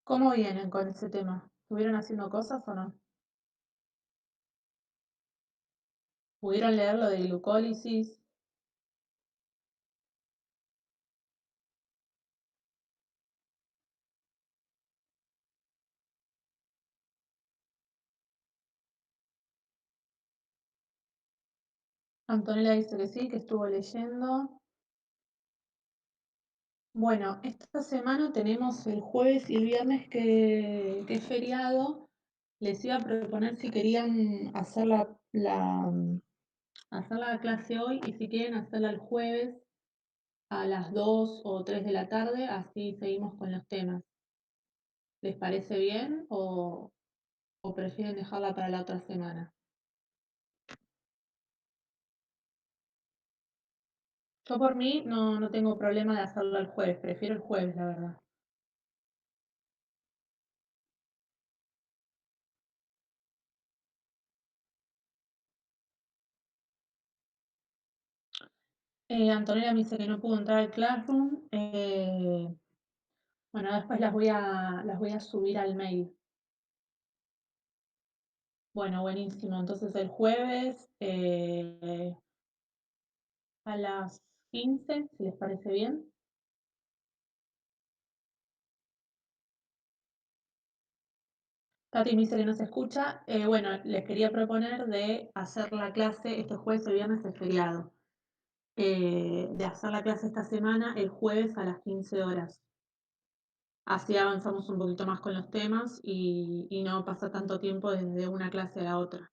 ¿Cómo vienen con ese tema? ¿Estuvieron haciendo cosas o no? ¿Pudieron leer lo de glucólisis? Antonella dice que sí, que estuvo leyendo. Bueno, esta semana tenemos el jueves y el viernes que es feriado. Les iba a proponer si querían hacer hacer la clase hoy y si quieren hacerla el jueves a las 2 o 3 de la tarde, así seguimos con los temas. ¿Les parece bien o prefieren dejarla para la otra semana? Yo por mí no tengo problema de hacerlo el jueves, prefiero el jueves, la verdad. Antonella me dice que no pudo entrar al Classroom. Bueno, después las voy a subir al mail. Bueno, buenísimo. Entonces el jueves a las 15, si les parece bien. Tati me dice que no se escucha. Bueno, les quería proponer de hacer la clase este jueves o viernes es feriado. De hacer la clase esta semana el jueves a las 15 horas. Así avanzamos un poquito más con los temas y no pasa tanto tiempo desde una clase a la otra.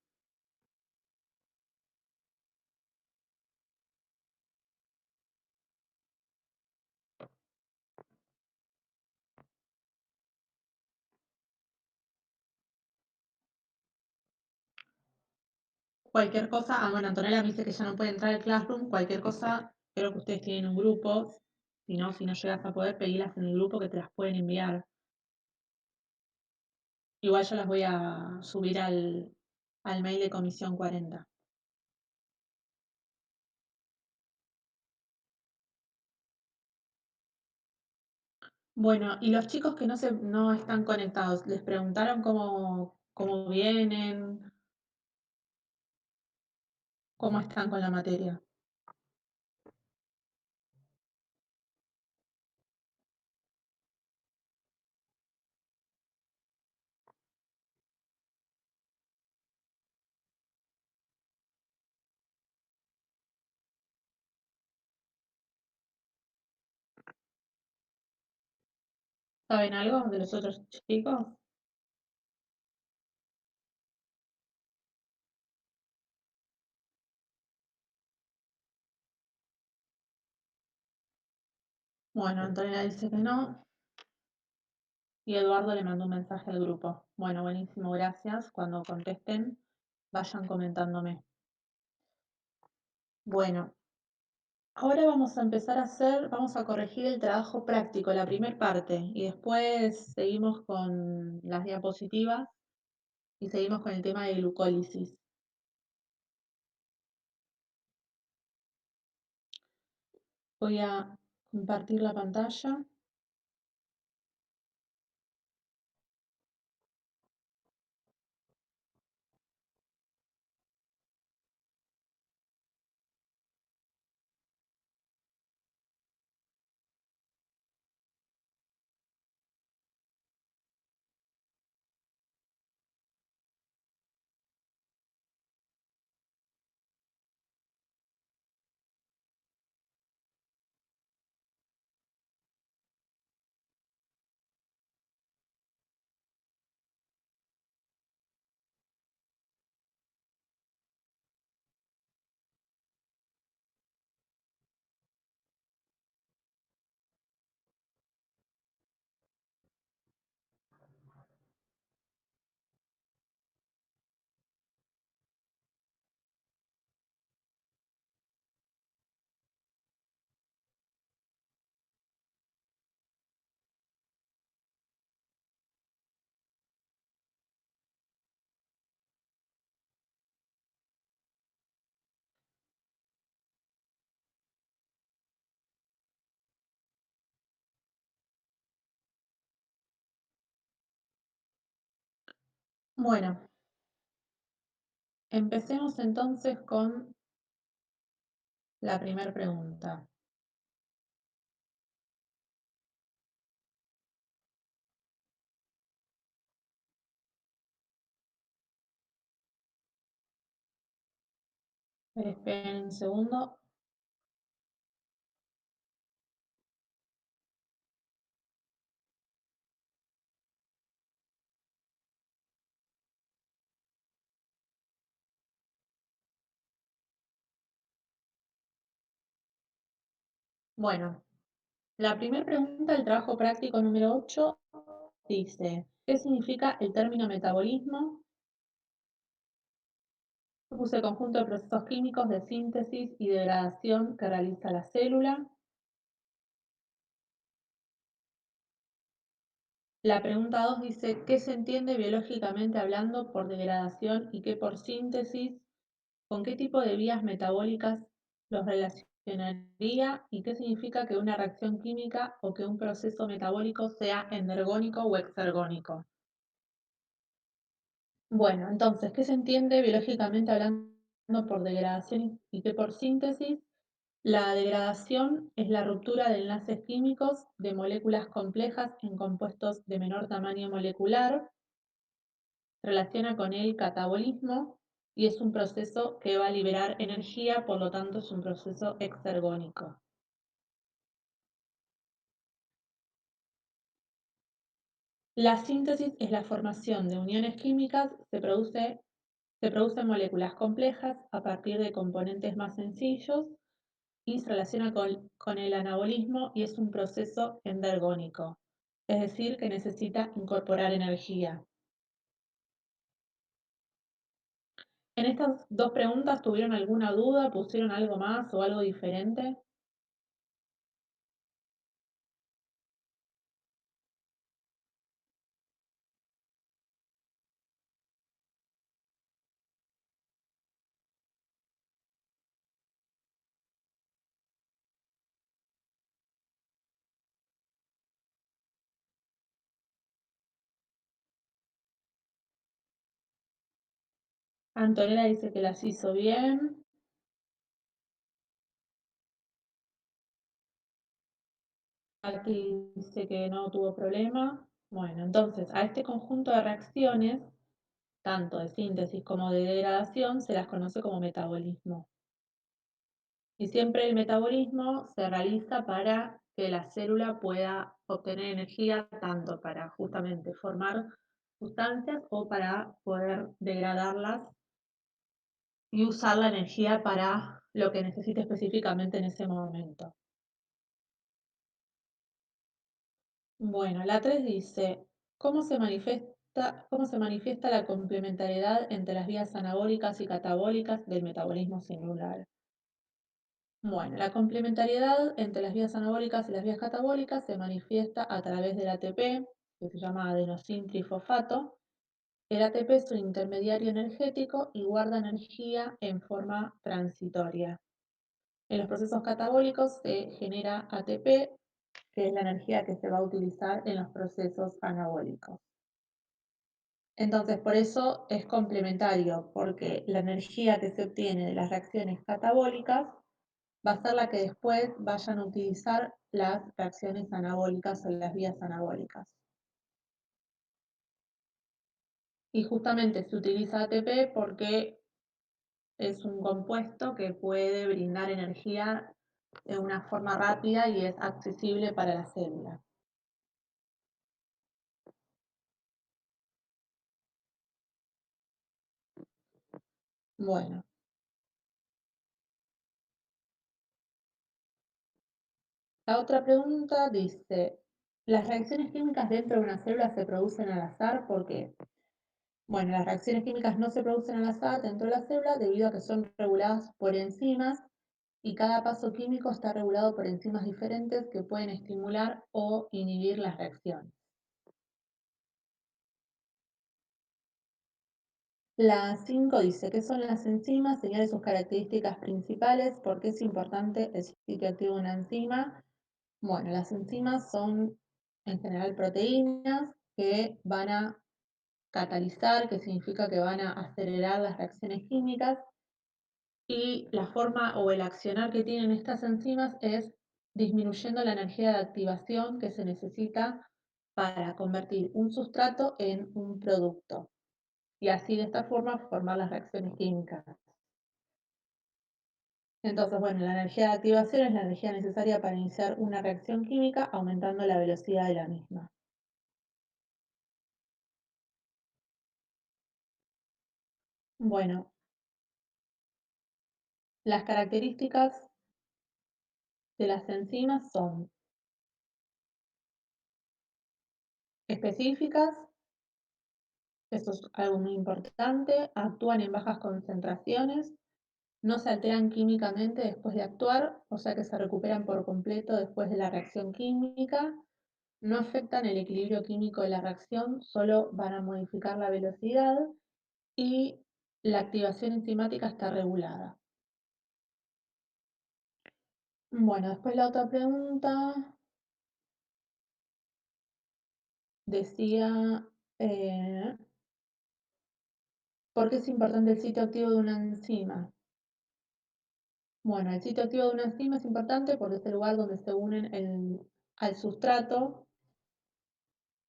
Cualquier cosa, bueno, Antonella me dice que ya no puede entrar al Classroom, cualquier cosa, creo que ustedes tienen un grupo, si no llegas a poder, pedirlas en el grupo que te las pueden enviar. Igual yo las voy a subir al mail de Comisión 40. Bueno, y los chicos que no están conectados, ¿les preguntaron cómo vienen, cómo están con la materia? ¿Saben algo de los otros chicos? Bueno, Antonella dice que no. Y Eduardo le mandó un mensaje al grupo. Bueno, buenísimo, gracias. Cuando contesten, vayan comentándome. Bueno, ahora vamos a empezar vamos a corregir el trabajo práctico, la primera parte, y después seguimos con las diapositivas y seguimos con el tema de glucólisis. Voy a compartir la pantalla. Bueno, empecemos entonces con la primera pregunta. Esperen un segundo. Bueno, la primera pregunta del trabajo práctico número 8 dice, ¿qué significa el término metabolismo? Yo puse el conjunto de procesos químicos de síntesis y degradación que realiza la célula. La pregunta 2 dice, ¿qué se entiende biológicamente hablando por degradación y qué por síntesis? ¿Con qué tipo de vías metabólicas los relacionaría y qué significa que una reacción química o que un proceso metabólico sea endergónico o exergónico? Bueno, entonces, ¿qué se entiende biológicamente hablando por degradación y qué por síntesis? La degradación es la ruptura de enlaces químicos de moléculas complejas en compuestos de menor tamaño molecular, relaciona con el catabolismo y es un proceso que va a liberar energía, por lo tanto es un proceso exergónico. La síntesis es la formación de uniones químicas, se producen moléculas complejas a partir de componentes más sencillos y se relaciona con el anabolismo y es un proceso endergónico, es decir, que necesita incorporar energía. En estas dos preguntas, ¿tuvieron alguna duda? ¿Pusieron algo más o algo diferente? Antonella dice que las hizo bien. Aquí dice que no tuvo problema. Bueno, entonces a este conjunto de reacciones, tanto de síntesis como de degradación, se las conoce como metabolismo. Y siempre el metabolismo se realiza para que la célula pueda obtener energía tanto para justamente formar sustancias o para poder degradarlas y usar la energía para lo que necesite específicamente en ese momento. Bueno, la 3 dice, cómo se manifiesta la complementariedad entre las vías anabólicas y catabólicas del metabolismo celular? Bueno, la complementariedad entre las vías anabólicas y las vías catabólicas se manifiesta a través del ATP, que se llama adenosín trifosfato. El ATP es un intermediario energético y guarda energía en forma transitoria. En los procesos catabólicos se genera ATP, que es la energía que se va a utilizar en los procesos anabólicos. Entonces, por eso es complementario, porque la energía que se obtiene de las reacciones catabólicas va a ser la que después vayan a utilizar las reacciones anabólicas o las vías anabólicas. Y justamente se utiliza ATP porque es un compuesto que puede brindar energía de una forma rápida y es accesible para la célula. Bueno, la otra pregunta dice, ¿las reacciones químicas dentro de una célula se producen al azar? ¿Por qué? Bueno, las reacciones químicas no se producen al azar dentro de la célula debido a que son reguladas por enzimas y cada paso químico está regulado por enzimas diferentes que pueden estimular o inhibir las reacciones. La 5 dice, ¿qué son las enzimas? Señale sus características principales, por qué es importante el sitio activo de una enzima. Bueno, las enzimas son en general proteínas que van a catalizar, que significa que van a acelerar las reacciones químicas, y la forma o el accionar que tienen estas enzimas es disminuyendo la energía de activación que se necesita para convertir un sustrato en un producto y así de esta forma formar las reacciones químicas. Entonces, bueno, la energía de activación es la energía necesaria para iniciar una reacción química aumentando la velocidad de la misma. Bueno, las características de las enzimas son específicas, esto es algo muy importante, actúan en bajas concentraciones, no se alteran químicamente después de actuar, o sea que se recuperan por completo después de la reacción química, no afectan el equilibrio químico de la reacción, solo van a modificar la velocidad y la activación enzimática está regulada. Bueno, después la otra pregunta decía, eh, ¿por qué es importante el sitio activo de una enzima? Bueno, el sitio activo de una enzima es importante porque es el lugar donde se unen al sustrato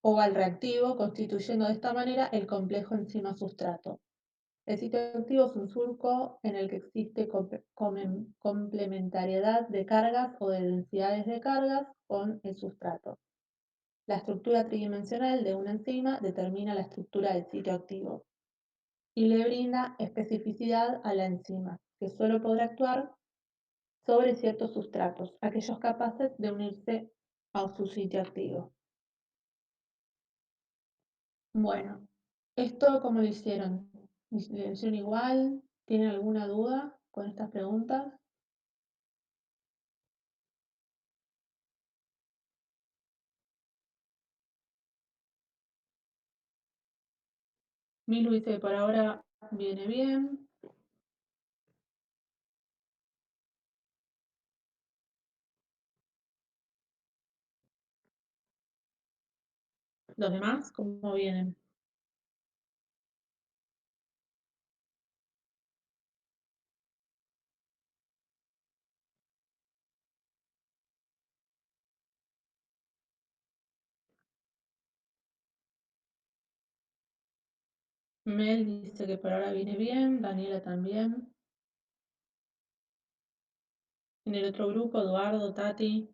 o al reactivo, constituyendo de esta manera el complejo enzima-sustrato. El sitio activo es un surco en el que existe complementariedad de cargas o de densidades de cargas con el sustrato. La estructura tridimensional de una enzima determina la estructura del sitio activo y le brinda especificidad a la enzima, que solo podrá actuar sobre ciertos sustratos, aquellos capaces de unirse a su sitio activo. Bueno, ¿esto cómo lo hicieron? ¿Lo hicieron igual? ¿Tienen alguna duda con estas preguntas? Milu dice que por ahora viene bien. ¿Los demás cómo vienen? Mel dice que por ahora viene bien, Daniela también. En el otro grupo, Eduardo, Tati,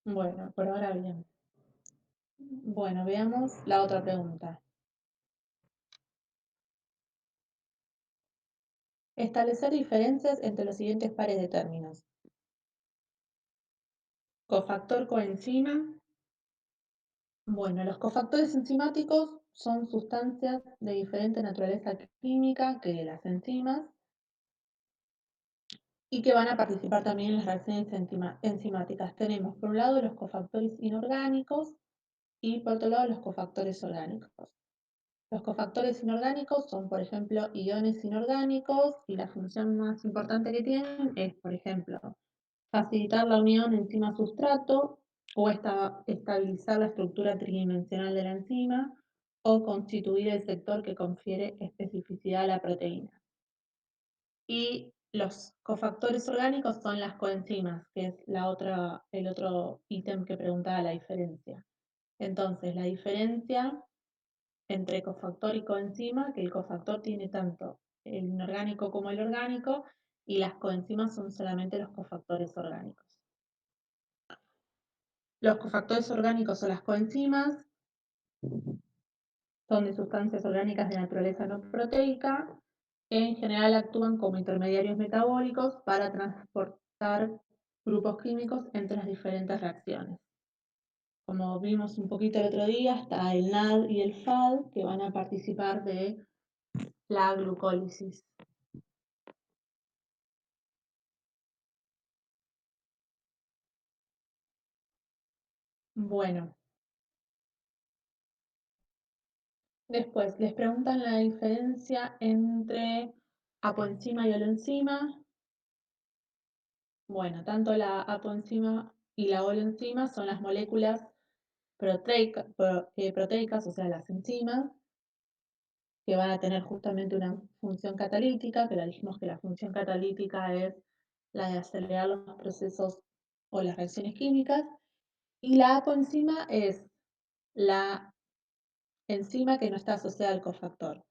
bueno, por ahora bien. Bueno, veamos la otra pregunta. Establecer diferencias entre los siguientes pares de términos. Cofactor coenzima. Bueno, los cofactores enzimáticos son sustancias de diferente naturaleza química que las enzimas y que van a participar también en las reacciones enzimáticas. Tenemos por un lado los cofactores inorgánicos y por otro lado los cofactores orgánicos. Los cofactores inorgánicos son, por ejemplo, iones inorgánicos y la función más importante que tienen es, por ejemplo, facilitar la unión enzima-sustrato o estabilizar la estructura tridimensional de la enzima o constituir el sector que confiere especificidad a la proteína. Y los cofactores orgánicos son las coenzimas, que es el otro ítem que preguntaba la diferencia. Entonces, la diferencia entre cofactor y coenzima, que el cofactor tiene tanto el inorgánico como el orgánico, y las coenzimas son solamente los cofactores orgánicos. Los cofactores orgánicos o las coenzimas son de sustancias orgánicas de naturaleza no proteica, que en general actúan como intermediarios metabólicos para transportar grupos químicos entre las diferentes reacciones. Como vimos un poquito el otro día, está el NAD y el FAD que van a participar de la glucólisis. Bueno, después les preguntan la diferencia entre apoenzima y oloenzima. Bueno, tanto la apoenzima y la oloenzima son las moléculas proteicas, o sea, las enzimas, que van a tener justamente una función catalítica, que la dijimos que la función catalítica es la de acelerar los procesos o las reacciones químicas, y la apoenzima es la enzima que no está asociada al cofactor.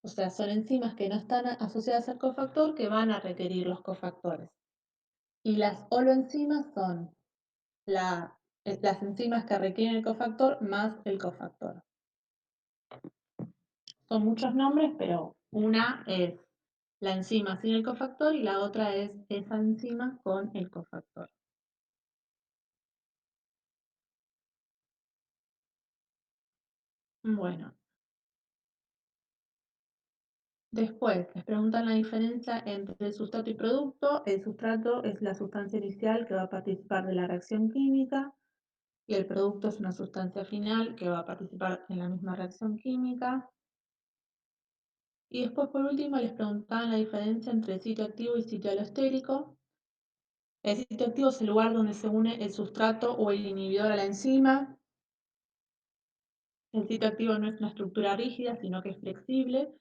O sea, son enzimas que no están asociadas al cofactor que van a requerir los cofactores. Y las holoenzimas son las enzimas que requieren el cofactor más el cofactor. Son muchos nombres, pero una es la enzima sin el cofactor y la otra es esa enzima con el cofactor. Bueno, después les preguntan la diferencia entre sustrato y producto. El sustrato es la sustancia inicial que va a participar de la reacción química y el producto es una sustancia final que va a participar en la misma reacción química. Y después, por último, les preguntaban la diferencia entre sitio activo y sitio alostérico. El sitio activo es el lugar donde se une el sustrato o el inhibidor a la enzima. El sitio activo no es una estructura rígida, sino que es flexible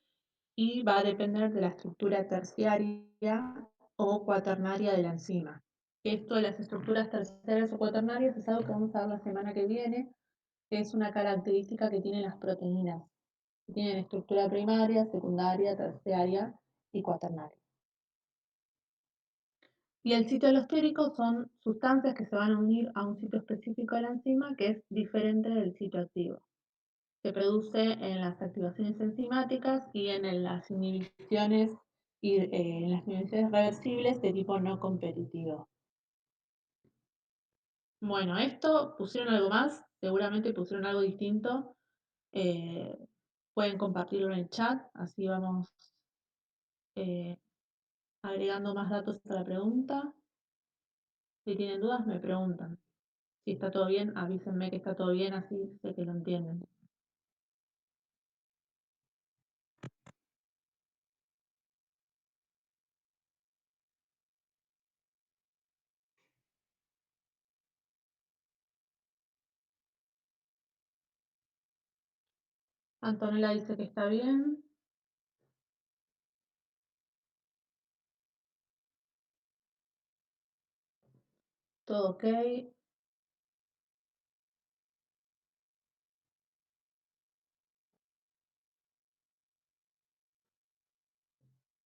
y va a depender de la estructura terciaria o cuaternaria de la enzima. Esto de las estructuras terciarias o cuaternarias es algo que vamos a ver la semana que viene, que es una característica que tienen las proteínas. Tienen estructura primaria, secundaria, terciaria y cuaternaria. Y el sitio alostérico son sustancias que se van a unir a un sitio específico de la enzima que es diferente del sitio activo. Se produce en las activaciones enzimáticas y en las inhibiciones en las inhibiciones reversibles de tipo no competitivo. Bueno, esto pusieron algo más, seguramente pusieron algo distinto. eh, Pueden compartirlo en el chat, así vamos eh, agregando más datos a la pregunta. Si tienen dudas, me preguntan. Si está todo bien, avísenme que está todo bien, así sé que lo entienden. Antonella dice que está bien. Todo ok.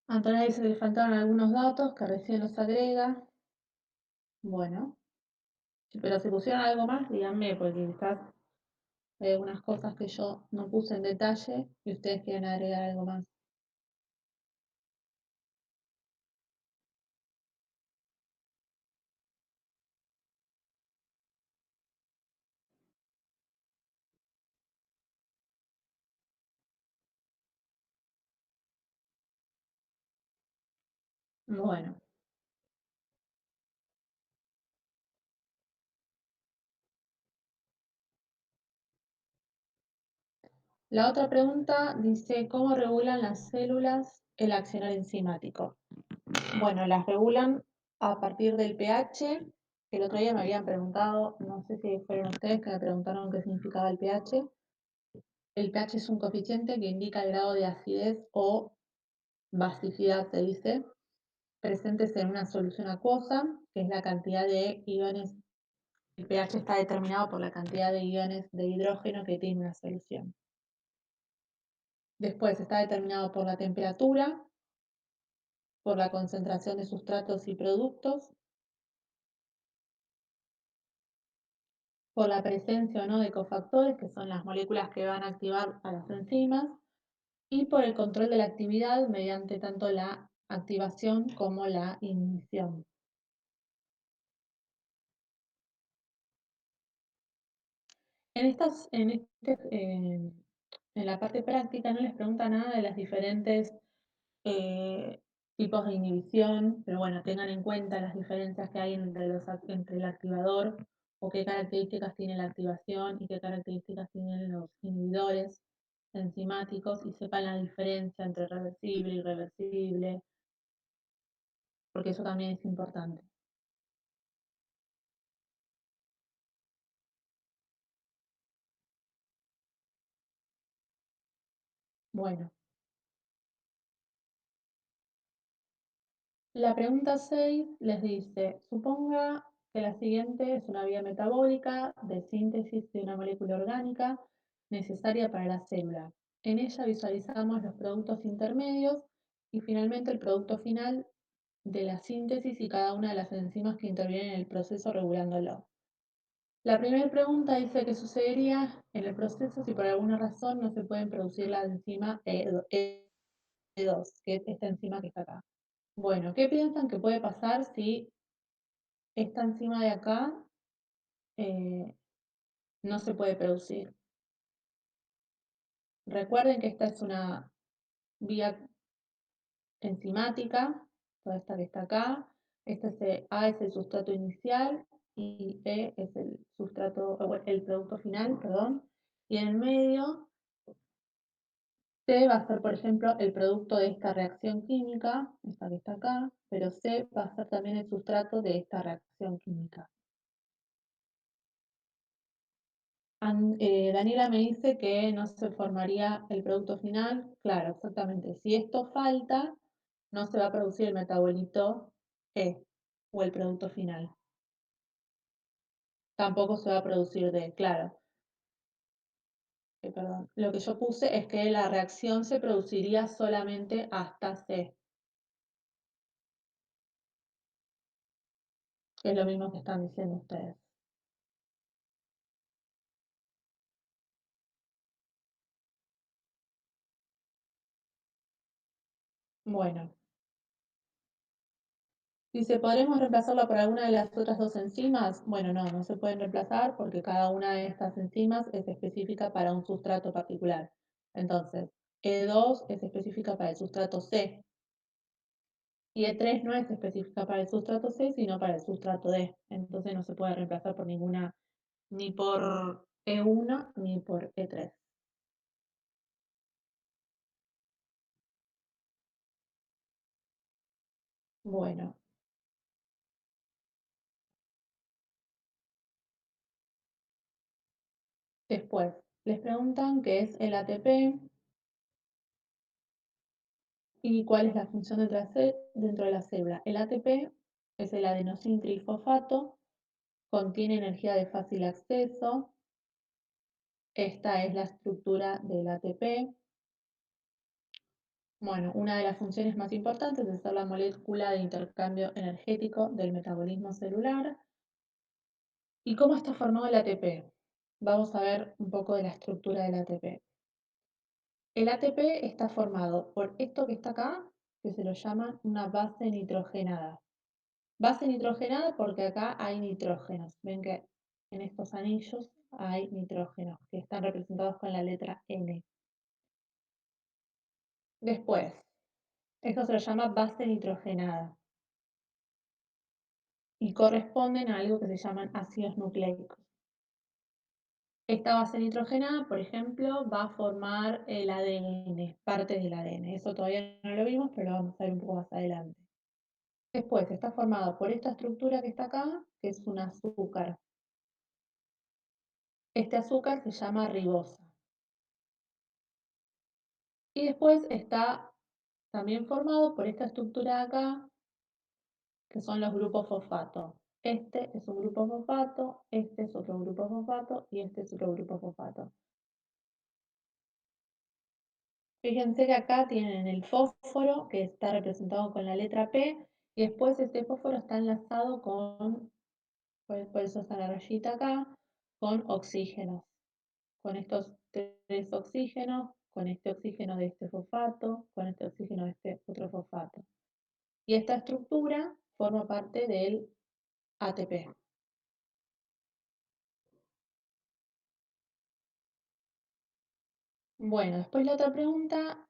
Antonella dice que le faltaron algunos datos que recién los agrega. Bueno, pero si pusieron algo más, díganme, porque quizás hay algunas cosas que yo no puse en detalle y ustedes quieren agregar algo más. Bueno, la otra pregunta dice, ¿cómo regulan las células el accionar enzimático? Bueno, las regulan a partir del pH. El otro día me habían preguntado, no sé si fueron ustedes que me preguntaron qué significaba el pH. El pH es un coeficiente que indica el grado de acidez o basicidad, se dice, presentes en una solución acuosa, que es la cantidad de iones. El pH está determinado por la cantidad de iones de hidrógeno que tiene una solución. Después está determinado por la temperatura, por la concentración de sustratos y productos, por la presencia o no de cofactores, que son las moléculas que van a activar a las enzimas, y por el control de la actividad mediante tanto la activación como la inhibición. En la parte práctica no les pregunta nada de las diferentes eh, tipos de inhibición, pero bueno, tengan en cuenta las diferencias que hay entre el activador o qué características tiene la activación y qué características tienen los inhibidores. enzimáticos y sepan la diferencia entre reversible y irreversible, porque eso también es importante. Bueno, la pregunta 6 les dice, suponga que la siguiente es una vía metabólica de síntesis de una molécula orgánica necesaria para la célula. En ella visualizamos los productos intermedios y finalmente el producto final de la síntesis y cada una de las enzimas que intervienen en el proceso regulándolo. La primera pregunta dice qué sucedería en el proceso si por alguna razón no se pueden producir la enzima E2, que es esta enzima que está acá. Bueno, ¿qué piensan que puede pasar si esta enzima de acá eh, no se puede producir? Recuerden que esta es una vía enzimática, toda esta que está acá. A es el sustrato inicial y E es el sustrato, el producto final, perdón. Y en el medio, C va a ser, por ejemplo, el producto de esta reacción química, esta que está acá, pero C va a ser también el sustrato de esta reacción química. Daniela me dice que no se formaría el producto final. Claro, exactamente. Si esto falta, no se va a producir el metabolito E o el producto final. Tampoco se va a producir D, claro. Perdón. Lo que yo puse es que la reacción se produciría solamente hasta C, que es lo mismo que están diciendo ustedes. Bueno, dice, ¿podremos reemplazarlo por alguna de las otras dos enzimas? Bueno, no, no se pueden reemplazar porque cada una de estas enzimas es específica para un sustrato particular. Entonces, E2 es específica para el sustrato C y E3 no es específica para el sustrato C, sino para el sustrato D. Entonces no se puede reemplazar por ninguna, ni por E1 ni por E3. Bueno, después les preguntan qué es el ATP y cuál es la función dentro de la célula. El ATP es el adenosín trifosfato, contiene energía de fácil acceso. Esta es la estructura del ATP. Bueno, una de las funciones más importantes es ser la molécula de intercambio energético del metabolismo celular. ¿Y cómo está formado el ATP? Vamos a ver un poco de la estructura del ATP. El ATP está formado por esto que está acá, que se lo llama una base nitrogenada. Base nitrogenada porque acá hay nitrógenos. Ven que en estos anillos hay nitrógenos que están representados con la letra N. Después, esto se lo llama base nitrogenada y corresponden a algo que se llaman ácidos nucleicos. Esta base nitrogenada, por ejemplo, va a formar el ADN, parte del ADN. Eso todavía no lo vimos, pero lo vamos a ver un poco más adelante. Después está formado por esta estructura que está acá, que es un azúcar. Este azúcar se llama ribosa. Y después está también formado por esta estructura de acá, que son los grupos fosfato. Este es un grupo fosfato, este es otro grupo fosfato y este es otro grupo fosfato. Fíjense que acá tienen el fósforo, que está representado con la letra P, y después este fósforo está enlazado con, por eso está la rayita acá, con oxígenos. Con estos tres oxígenos, con este oxígeno de este fosfato, con este oxígeno de este otro fosfato. Y esta estructura forma parte del ATP. Bueno, después la otra pregunta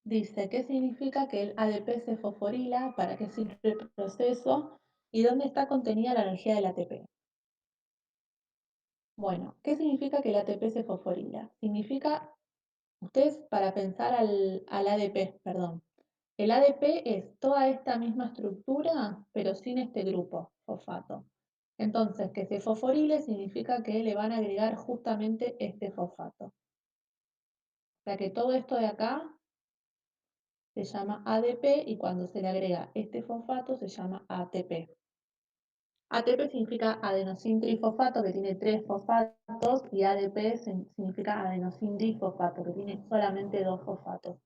dice, ¿qué significa que el ADP se fosforila? ¿Para qué sirve el proceso? ¿Y dónde está contenida la energía del ATP? Bueno, ¿qué significa que el ATP se fosforila? Significa Ustedes para pensar al ADP, perdón. El ADP es toda esta misma estructura, pero sin este grupo fosfato. Entonces, que se fosforile significa que le van a agregar justamente este fosfato. O sea que todo esto de acá se llama ADP y cuando se le agrega este fosfato se llama ATP. ATP significa adenosin trifosfato, que tiene 3 fosfatos, y ADP significa adenosin difosfato, que tiene solamente 2 fosfatos.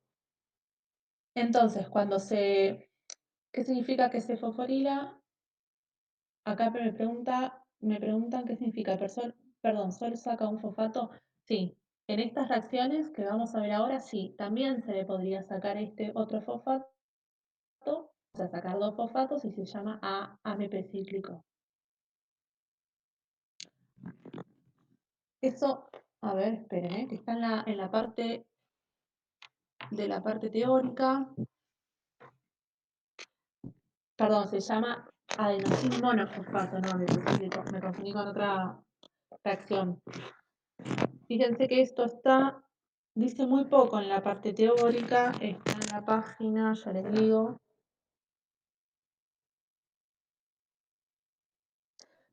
Entonces, ¿qué significa que se fosforila? Acá me preguntan qué significa, perdón, ¿solo saca un fosfato? Sí, en estas reacciones que vamos a ver ahora, sí, también se le podría sacar este otro fosfato, o sea, sacar 2 fosfatos y se llama AMP cíclico. Eso, a ver, esperen, que está en la parte de la parte teórica. Perdón, se llama adenosin monofosfato, no, me confundí con otra reacción. Fíjense que esto dice muy poco en la parte teórica, está en la página, ya les digo.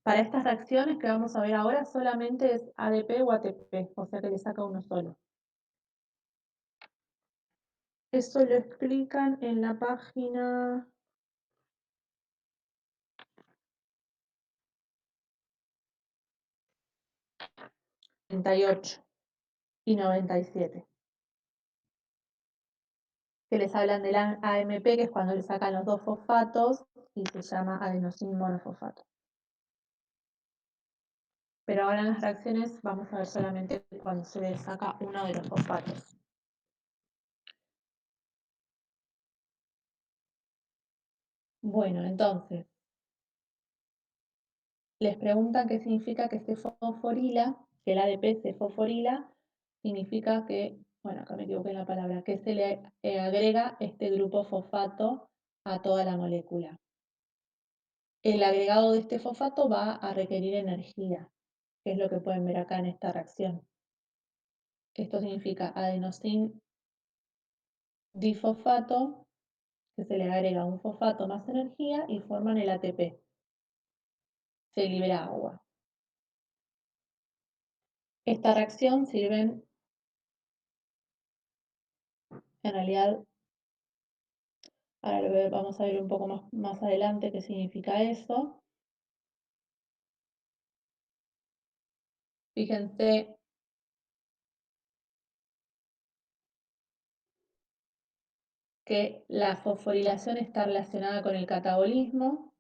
Para estas reacciones que vamos a ver ahora solamente es ADP o ATP, o sea que le saca uno solo. Eso lo explican en la página 38 y 97, que les hablan del AMP, que es cuando le sacan los 2 fosfatos y se llama adenosin monofosfato. Pero ahora en las reacciones vamos a ver solamente cuando se le saca uno de los fosfatos. Bueno, entonces, les preguntan qué significa que se fosforila, que el ADP se fosforila, significa que, bueno, acá me equivoqué en la palabra, que se le agrega este grupo fosfato a toda la molécula. El agregado de este fosfato va a requerir energía, que es lo que pueden ver acá en esta reacción. Esto significa adenosin difosfato, que se le agrega un fosfato más energía y forman el ATP. Se libera agua. Esta reacción sirve, en realidad, ahora vamos a ver un poco más adelante qué significa eso. Fíjense que la fosforilación está relacionada con el catabolismo,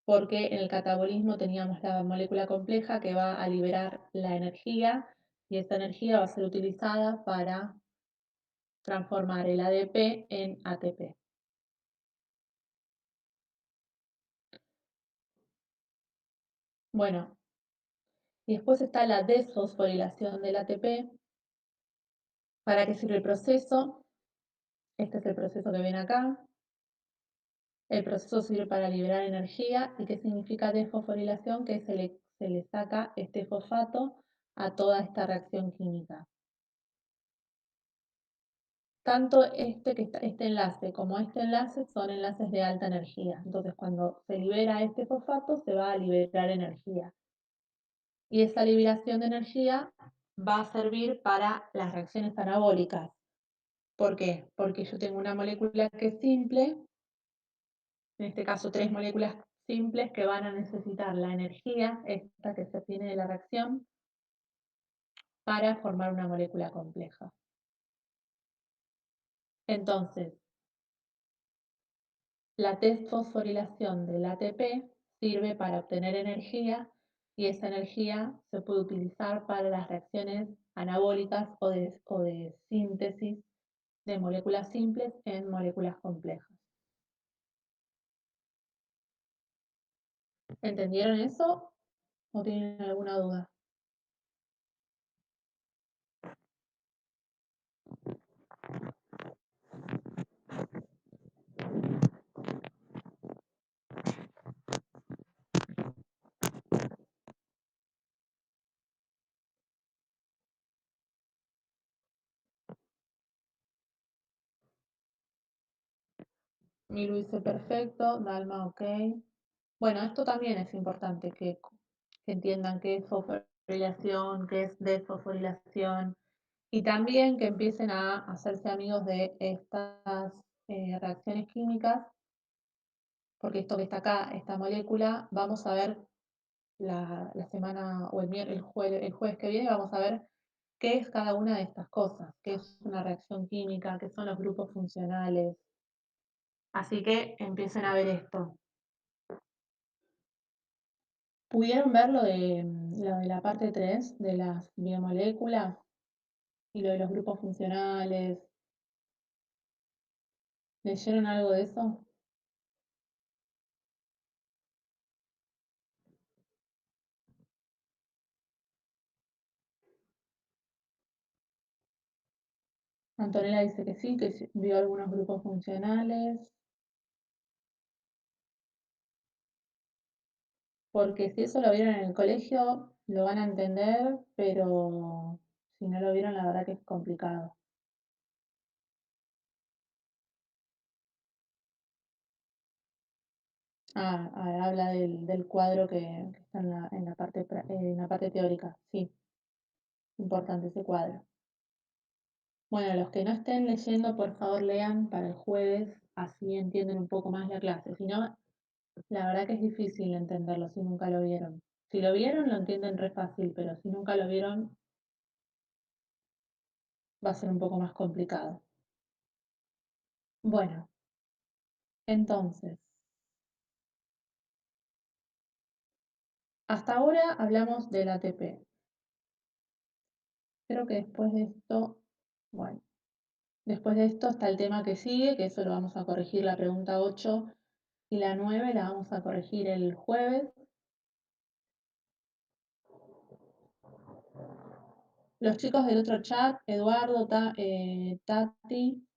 porque en el catabolismo teníamos la molécula compleja que va a liberar la energía y esta energía va a ser utilizada para transformar el ADP en ATP. Bueno, y después está la desfosforilación del ATP. ¿Para qué sirve el proceso? Este es el proceso que ven acá. El proceso sirve para liberar energía. ¿Y qué significa desfosforilación? Que se le saca este fosfato a toda esta reacción química. Tanto este enlace como este enlace son enlaces de alta energía. Entonces, cuando se libera este fosfato, se va a liberar energía. Y esa liberación de energía va a servir para las reacciones anabólicas. ¿Por qué? Porque yo tengo una molécula que es simple, en este caso 3 moléculas simples que van a necesitar la energía, esta que se obtiene de la reacción, para formar una molécula compleja. Entonces, la desfosforilación del ATP sirve para obtener energía y esa energía se puede utilizar para las reacciones anabólicas o de síntesis de moléculas simples en moléculas complejas. ¿Entendieron eso o tienen alguna duda? Milu dice perfecto, Dalma ok. Bueno, esto también es importante que entiendan qué es fosforilación, qué es desfosforilación y también que empiecen a hacerse amigos de estas reacciones químicas, porque esto que está acá, esta molécula, vamos a ver la semana o el jueves que viene, vamos a ver qué es cada una de estas cosas, qué es una reacción química, qué son los grupos funcionales. Así que empiecen a ver esto. ¿Pudieron ver lo de la parte 3 de las biomoléculas y lo de los grupos funcionales? ¿Leyeron algo de eso? Antonella dice que sí, que sí, vio algunos grupos funcionales, porque si eso lo vieron en el colegio, lo van a entender, pero si no lo vieron, la verdad que es complicado. Habla del cuadro que está en la parte, en la parte teórica. Sí, importante ese cuadro. Bueno, los que no estén leyendo, por favor lean para el jueves, así entienden un poco más la clase. Si no, la verdad que es difícil entenderlo si nunca lo vieron. Si lo vieron, lo entienden re fácil, pero si nunca lo vieron, va a ser un poco más complicado. Bueno, entonces, hasta ahora hablamos del ATP. Creo que después de esto, bueno, después de esto está el tema que sigue, que eso lo vamos a corregir la pregunta 8 y la 9 la vamos a corregir el jueves. Los chicos del otro chat, Eduardo, Tati,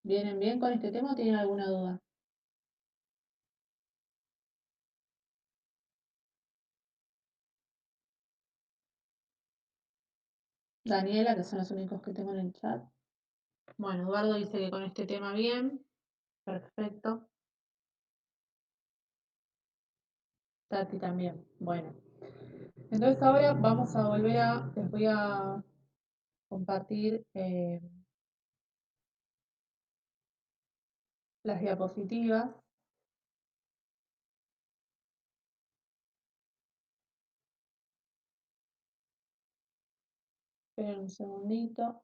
¿vienen bien con este tema o tienen alguna duda? Daniela, que son los únicos que tengo en el chat. Bueno, Eduardo dice que con este tema bien. Perfecto. Tati también. Bueno. Entonces ahora vamos a les voy a compartir las diapositivas. Esperen un segundito.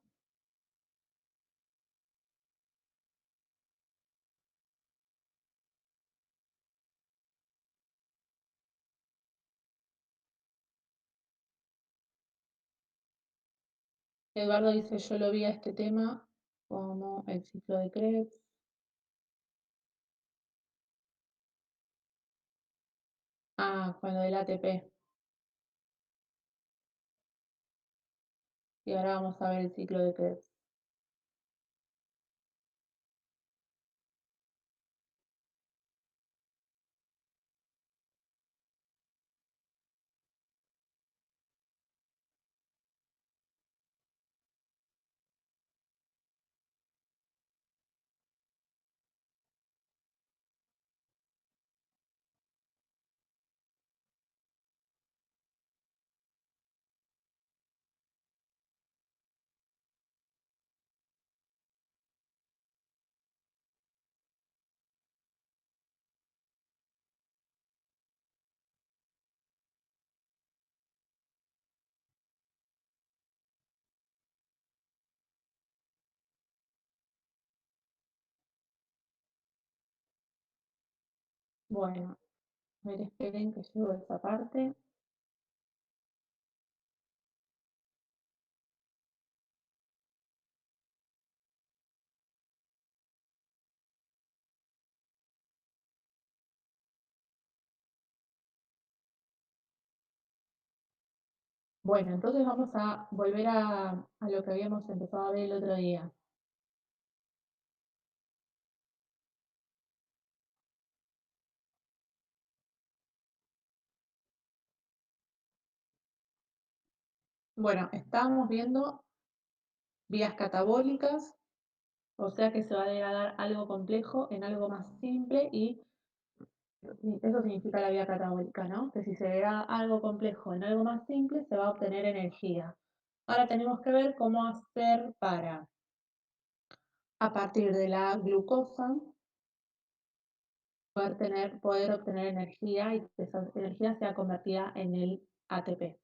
Eduardo dice, yo lo vi a este tema como el ciclo de Krebs. Ah, con lo del ATP. Y ahora vamos a ver el ciclo de Krebs. Bueno, a ver, esperen que llego a esa parte. Bueno, entonces vamos a volver a lo que habíamos empezado a ver el otro día. Bueno, estábamos viendo vías catabólicas O sea que se va a degradar algo complejo en algo más simple y eso significa la vía catabólica, ¿no? Que si se degrada algo complejo en algo más simple, se va a obtener energía. Ahora tenemos que ver cómo hacer para, a partir de la glucosa, poder obtener energía y que esa energía sea convertida en el ATP.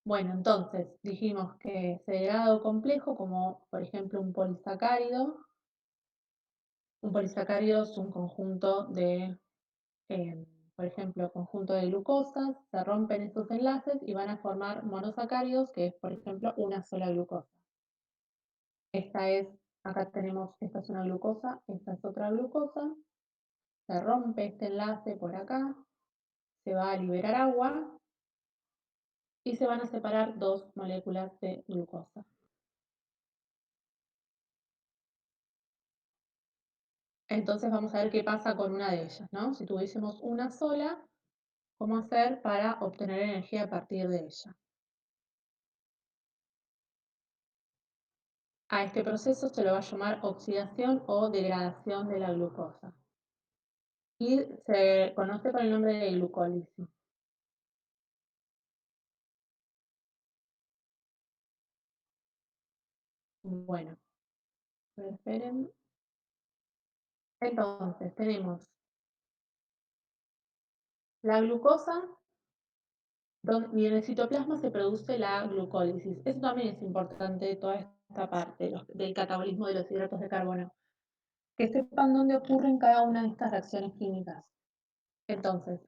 Bueno, entonces dijimos que se degrada algo complejo, como por ejemplo un polisacárido. Un polisacárido es un conjunto de, por ejemplo, conjunto de glucosas, se rompen estos enlaces y van a formar monosacáridos, que es, por ejemplo, una sola glucosa. Esta es, acá tenemos, esta es una glucosa, esta es otra glucosa, se rompe este enlace por acá, se va a liberar agua y se van a separar dos moléculas de glucosa. Entonces vamos a ver qué pasa con una de ellas, ¿no? Si tuviésemos una sola, ¿cómo hacer para obtener energía a partir de ella? A este proceso se lo va a llamar oxidación o degradación de la glucosa y se conoce con el nombre de glucólisis. Bueno, esperen. Entonces tenemos la glucosa y en el citoplasma se produce la glucólisis. Eso también es importante, toda esta parte del catabolismo de los hidratos de carbono. Que sepan dónde ocurren cada una de estas reacciones químicas. Entonces,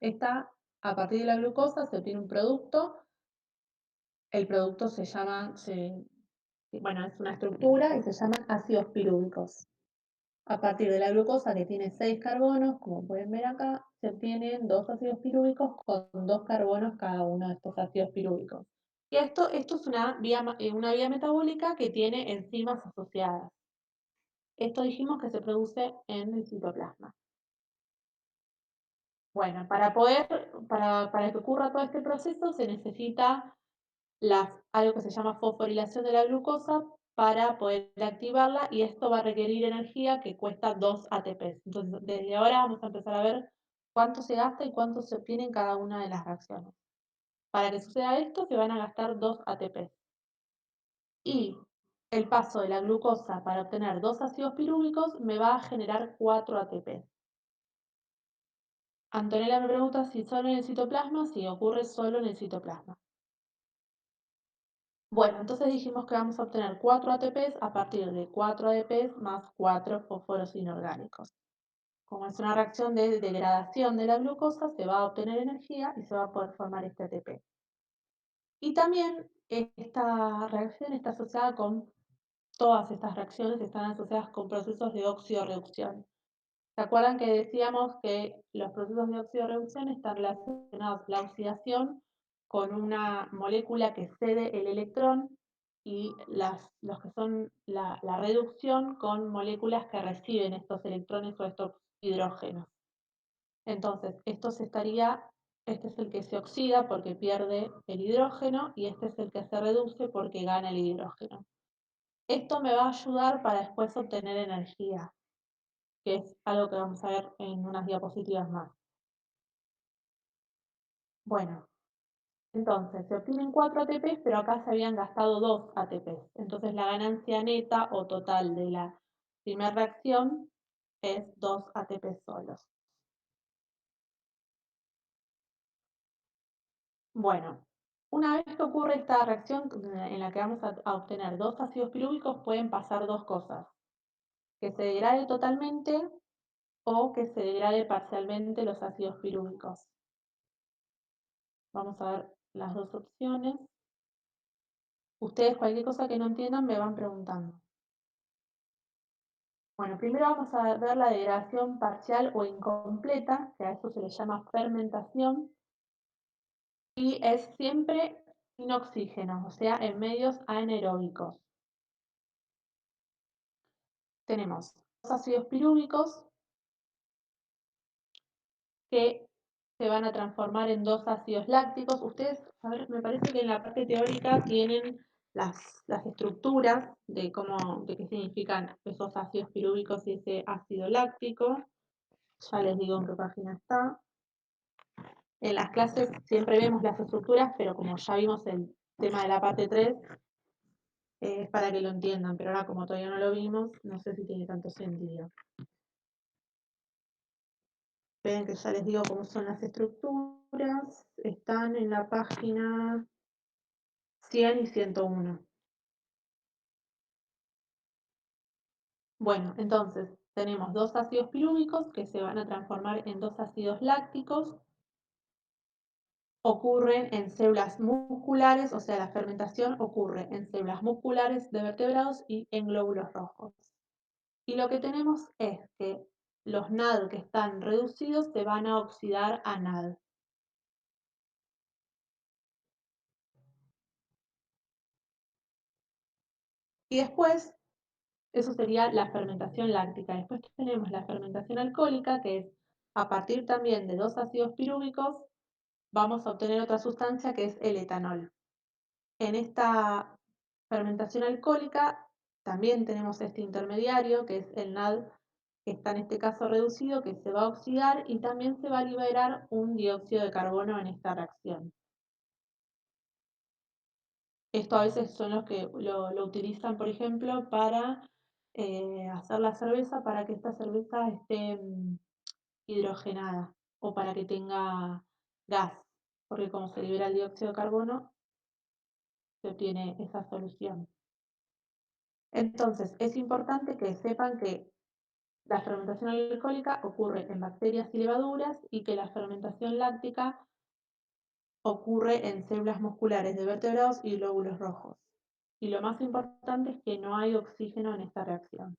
a partir de la glucosa se obtiene un producto. El producto bueno, es una estructura y se llaman ácidos pirúvicos. A partir de la glucosa, que tiene 6 carbonos, como pueden ver acá, se obtienen dos ácidos pirúvicos con 2 carbonos cada uno de estos ácidos pirúvicos. Y esto es una vía metabólica que tiene enzimas asociadas. Esto dijimos que se produce en el citoplasma. Bueno, para que ocurra todo este proceso se necesita algo que se llama fosforilación de la glucosa para poder activarla y esto va a requerir energía que cuesta 2 ATPs. Entonces, desde ahora vamos a empezar a ver cuánto se gasta y cuánto se obtiene en cada una de las reacciones. Para que suceda esto se van a gastar 2 ATPs. Y el paso de la glucosa para obtener dos ácidos pirúvicos me va a generar 4 ATPs. Antonella me pregunta si solo en el citoplasma, si ocurre solo en el citoplasma. Bueno, entonces dijimos que vamos a obtener 4 ATPs a partir de 4 ADPs más 4 fósforos inorgánicos. Como es una reacción de degradación de la glucosa, se va a obtener energía y se va a poder formar este ATP. Y también esta reacción está asociada con, todas estas reacciones están asociadas con procesos de oxidorreducción. ¿Se acuerdan que decíamos que los procesos de oxidorreducción están relacionados la oxidación con una molécula que cede el electrón y los que son la reducción con moléculas que reciben estos electrones o estos hidrógenos? Entonces, este es el que se oxida porque pierde el hidrógeno y este es el que se reduce porque gana el hidrógeno. Esto me va a ayudar para después obtener energía, que es algo que vamos a ver en unas diapositivas más. Bueno, entonces se obtienen 4 ATPs, pero acá se habían gastado 2 ATPs. Entonces la ganancia neta o total de la primera reacción es 2 ATPs solos. Bueno, una vez que ocurre esta reacción en la que vamos a obtener dos ácidos pirúvicos, pueden pasar dos cosas: que se degrade totalmente o que se degrade parcialmente los ácidos pirúvicos. Vamos a ver las dos opciones. Ustedes cualquier cosa que no entiendan me van preguntando. Bueno, primero vamos a ver la degradación parcial o incompleta, que a eso se le llama fermentación, y es siempre sin oxígeno, o sea, en medios anaeróbicos. Tenemos dos ácidos pirúvicos que se van a transformar en dos ácidos lácticos. Ustedes, a ver, me parece que en la parte teórica tienen las estructuras de qué significan esos ácidos pirúvicos y ese ácido láctico. Ya les digo en qué página está. En las clases siempre vemos las estructuras, pero como ya vimos el tema de la parte 3, es para que lo entiendan, pero ahora como todavía no lo vimos, no sé si tiene tanto sentido. Ven que ya les digo cómo son las estructuras, están en la página 100 y 101. Bueno, entonces tenemos dos ácidos pirúvicos que se van a transformar en dos ácidos lácticos. Ocurren en células musculares, o sea, la fermentación ocurre en células musculares de vertebrados y en glóbulos rojos. Y lo que tenemos es que los NAD que están reducidos se van a oxidar a NAD. Y después, eso sería la fermentación láctica. Después tenemos la fermentación alcohólica, que es a partir también de dos ácidos pirúvicos, vamos a obtener otra sustancia que es el etanol. En esta fermentación alcohólica también tenemos este intermediario, que es el NAD, que está en este caso reducido, que se va a oxidar y también se va a liberar un dióxido de carbono en esta reacción. Esto a veces son los que lo utilizan, por ejemplo, para hacer la cerveza, para que esta cerveza esté hidrogenada o para que tenga gas, porque como se libera el dióxido de carbono, se obtiene esa solución. Entonces, es importante que sepan que la fermentación alcohólica ocurre en bacterias y levaduras y que la fermentación láctica ocurre en células musculares de vertebrados y glóbulos rojos. Y lo más importante es que no hay oxígeno en esta reacción.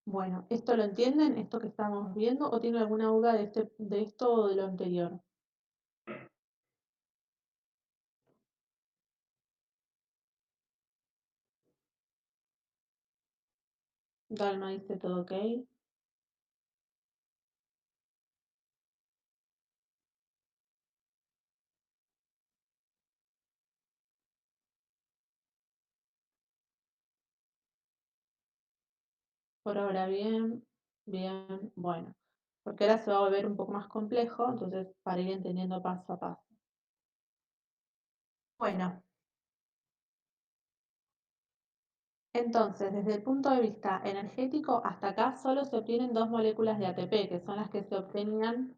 Bueno, ¿esto lo entienden? ¿Esto que estamos viendo? ¿O tienen alguna duda de esto o de lo anterior? Dalma dice todo ok. Por ahora bien, bien, bueno. Porque ahora se va a volver un poco más complejo, entonces para ir entendiendo paso a paso. Bueno, entonces desde el punto de vista energético, hasta acá solo se obtienen dos moléculas de ATP, que son las que se obtenían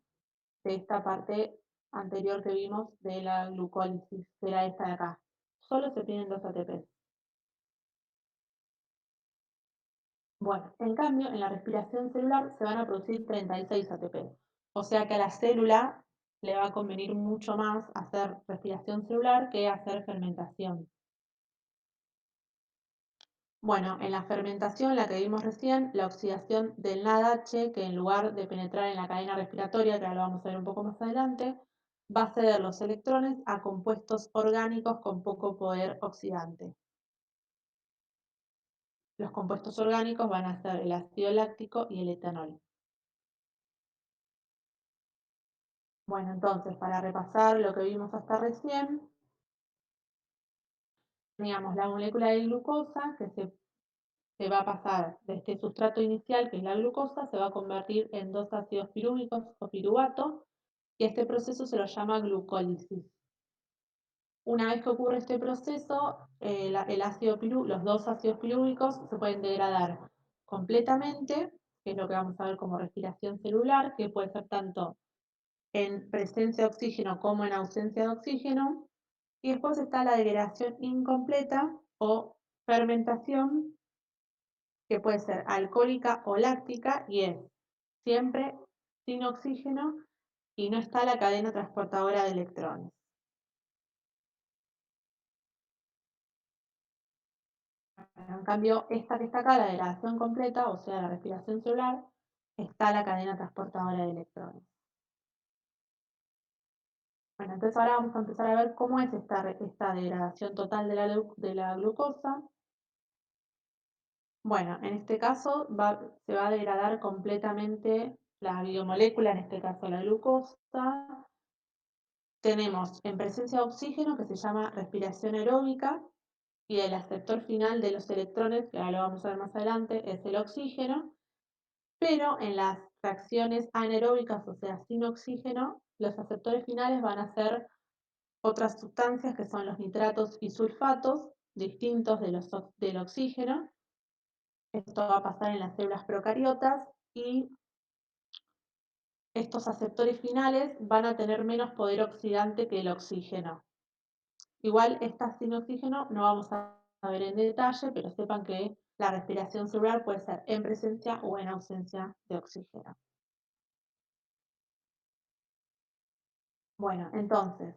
de esta parte anterior que vimos de la glucólisis, que era esta de acá. Solo se obtienen dos ATP. Bueno, en cambio, en la respiración celular se van a producir 36 ATP. O sea que a la célula le va a convenir mucho más hacer respiración celular que hacer fermentación. Bueno, en la fermentación, la que vimos recién, la oxidación del NADH, que en lugar de penetrar en la cadena respiratoria, que ahora lo vamos a ver un poco más adelante, va a ceder los electrones a compuestos orgánicos con poco poder oxidante. Los compuestos orgánicos van a ser el ácido láctico y el etanol. Bueno, entonces, para repasar lo que vimos hasta recién, teníamos la molécula de glucosa que se va a pasar de este sustrato inicial, que es la glucosa, se va a convertir en dos ácidos pirúvicos o piruvato, y este proceso se lo llama glucólisis. Una vez que ocurre este proceso, los dos ácidos pirúvicos se pueden degradar completamente, que es lo que vamos a ver como respiración celular, que puede ser tanto en presencia de oxígeno como en ausencia de oxígeno. Y después está la degradación incompleta o fermentación, que puede ser alcohólica o láctica, y es siempre sin oxígeno y no está la cadena transportadora de electrones. En cambio, esta que está acá, la degradación completa, o sea, la respiración celular, está la cadena transportadora de electrones. Bueno, entonces ahora vamos a empezar a ver cómo es esta degradación total de la glucosa. Bueno, en este caso se va a degradar completamente la biomolécula, en este caso la glucosa, tenemos en presencia de oxígeno, que se llama respiración aeróbica, y el aceptor final de los electrones, que ahora lo vamos a ver más adelante, es el oxígeno, pero en las reacciones anaeróbicas, o sea, sin oxígeno, los aceptores finales van a ser otras sustancias que son los nitratos y sulfatos, distintos del oxígeno. Esto va a pasar en las células procariotas y estos aceptores finales van a tener menos poder oxidante que el oxígeno. Igual estas sin oxígeno no vamos a ver en detalle, pero sepan que la respiración celular puede ser en presencia o en ausencia de oxígeno. Bueno, entonces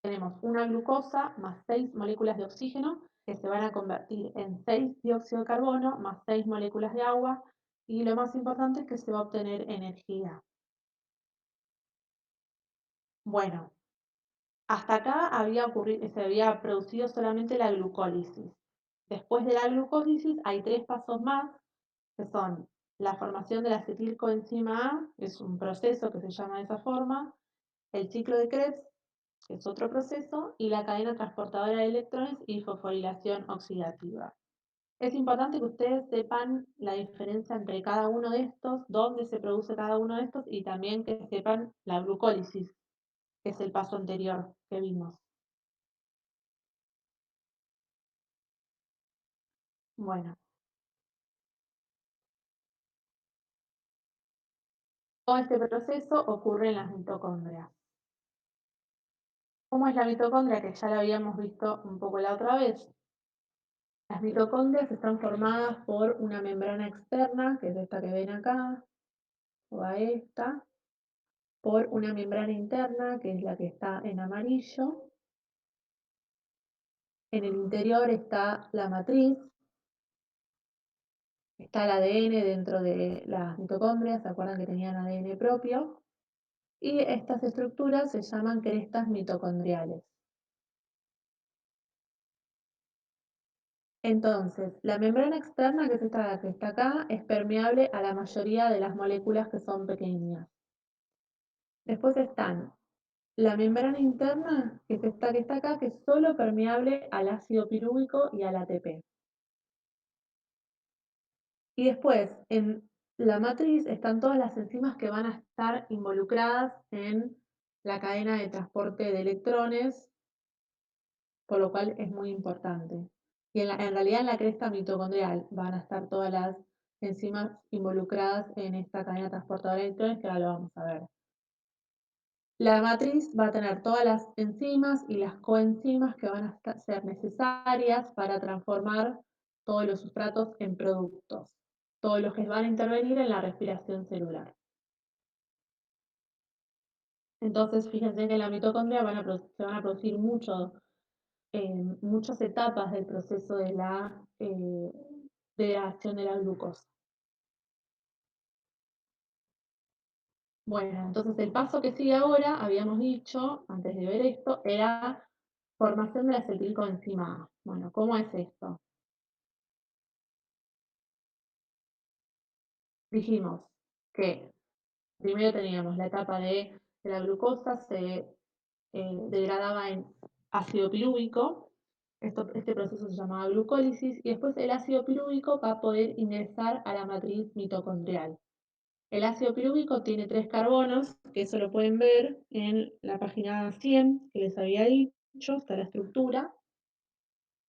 tenemos una glucosa más 6 moléculas de oxígeno que se van a convertir en 6 dióxido de carbono más 6 moléculas de agua, y lo más importante es que se va a obtener energía. Bueno, hasta acá se había producido solamente la glucólisis. Después de la glucólisis hay 3 pasos más, que son la formación de la acetilcoenzima A, que es un proceso que se llama de esa forma, el ciclo de Krebs, que es otro proceso, y la cadena transportadora de electrones y fosforilación oxidativa. Es importante que ustedes sepan la diferencia entre cada uno de estos, dónde se produce cada uno de estos, y también que sepan la glucólisis, que es el paso anterior que vimos. Bueno, todo este proceso ocurre en las mitocondrias. ¿Cómo es la mitocondria? Que ya la habíamos visto un poco la otra vez. Las mitocondrias están formadas por una membrana externa, que es esta que ven acá, o a esta, por una membrana interna, que es la que está en amarillo. En el interior está la matriz, está el ADN dentro de las mitocondrias, ¿se acuerdan que tenían ADN propio? Y estas estructuras se llaman crestas mitocondriales. Entonces, la membrana externa, que es esta que está acá, es permeable a la mayoría de las moléculas que son pequeñas. Después están la membrana interna, que es esta que está acá, que es solo permeable al ácido pirúvico y al ATP. Y después, en la matriz están todas las enzimas que van a estar involucradas en la cadena de transporte de electrones, por lo cual es muy importante. Y en realidad en la cresta mitocondrial van a estar todas las enzimas involucradas en esta cadena transportadora de electrones, que ahora lo vamos a ver. La matriz va a tener todas las enzimas y las coenzimas que van a ser necesarias para transformar todos los sustratos en productos, todos los que van a intervenir en la respiración celular. Entonces, fíjense que en la mitocondria se van a producir muchas etapas del proceso de la acción de la glucosa. Bueno, entonces el paso que sigue ahora, habíamos dicho, antes de ver esto, era formación de la acetilcoenzima A. Bueno, ¿cómo es esto? Dijimos que primero teníamos la etapa de la glucosa, se degradaba en ácido pirúvico. Este proceso se llamaba glucólisis, y después el ácido pirúvico va a poder ingresar a la matriz mitocondrial. El ácido pirúvico tiene 3 carbonos, que eso lo pueden ver en la página 100, que les había dicho, está la estructura.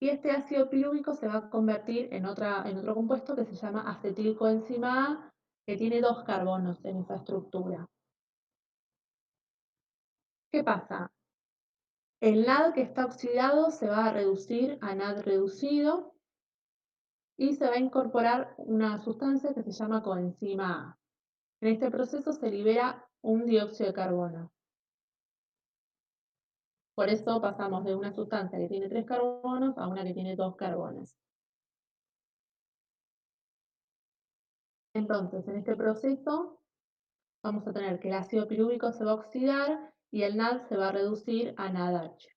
Y este ácido pirúvico se va a convertir en otro compuesto que se llama acetilcoenzima A, que tiene 2 carbonos en esa estructura. ¿Qué pasa? El NAD que está oxidado se va a reducir a NAD reducido y se va a incorporar una sustancia que se llama coenzima A. En este proceso se libera un dióxido de carbono. Por eso pasamos de una sustancia que tiene 3 carbonos a una que tiene 2 carbonos. Entonces, en este proceso vamos a tener que el ácido pirúvico se va a oxidar y el NAD se va a reducir a NADH.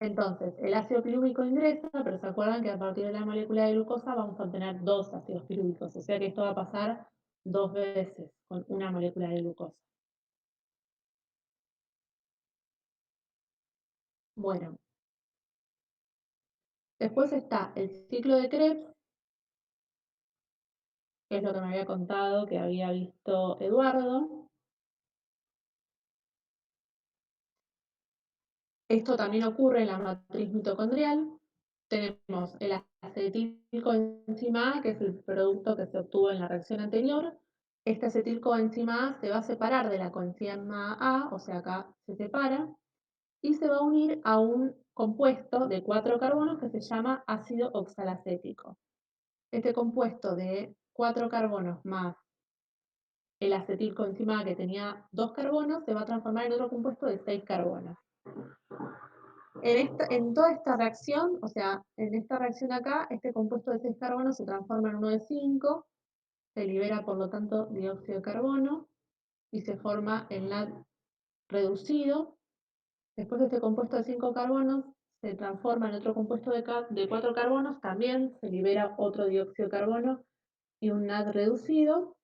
Entonces, el ácido pirúvico ingresa, pero se acuerdan que a partir de la molécula de glucosa vamos a obtener 2 ácidos pirúvicos, o sea que esto va a pasar 2 veces con una molécula de glucosa. Bueno, después está el ciclo de Krebs, que es lo que me había contado que había visto Eduardo. Esto también ocurre en la matriz mitocondrial. Tenemos el acetilcoenzima A, que es el producto que se obtuvo en la reacción anterior. Este acetilcoenzima A se va a separar de la coenzima A, o sea, acá se separa, y se va a unir a un compuesto de 4 carbonos que se llama ácido oxalacético. Este compuesto de 4 carbonos más el acetilcoenzima A, que tenía 2 carbonos, se va a transformar en otro compuesto de 6 carbonos. En toda esta reacción, o sea, en esta reacción acá, este compuesto de 6 carbonos se transforma en uno de 5, se libera por lo tanto dióxido de carbono y se forma el NAD reducido. Después de este compuesto de 5 carbonos se transforma en otro compuesto de 4 carbonos, también se libera otro dióxido de carbono y un NAD reducido.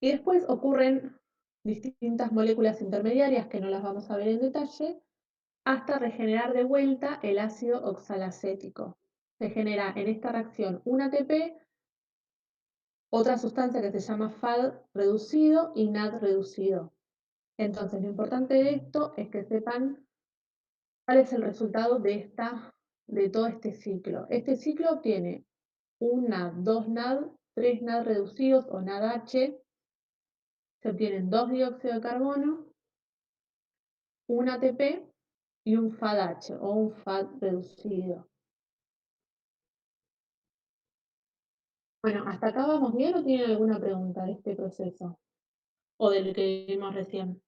Y después ocurren distintas moléculas intermediarias que no las vamos a ver en detalle, hasta regenerar de vuelta el ácido oxalacético. Se genera en esta reacción un ATP, otra sustancia que se llama FAD reducido y NAD reducido. Entonces, lo importante de esto es que sepan cuál es el resultado de todo este ciclo. Este ciclo tiene un NAD, dos NAD, tres NAD reducidos o NADH, se obtienen dos dióxido de carbono, un ATP y un FADH o un FAD reducido. Bueno, ¿hasta acá vamos bien o tienen alguna pregunta de este proceso? O del que vimos recién.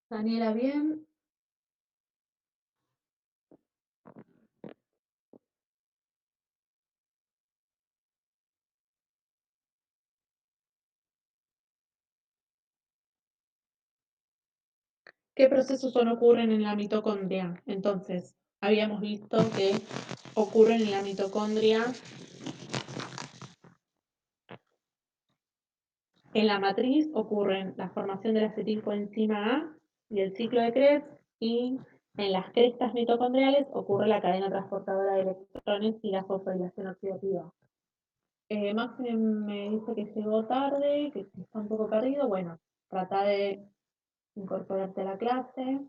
Daniela, bien. ¿Qué procesos ocurren en la mitocondria? Entonces, habíamos visto que ocurren en la mitocondria, en la matriz ocurren la formación de la acetilcoenzima A y el ciclo de Krebs, y en las crestas mitocondriales ocurre la cadena transportadora de electrones y la fosforilación oxidativa. Maxi me dice que llegó tarde, que está un poco perdido. Bueno, trata de incorporarte a la clase.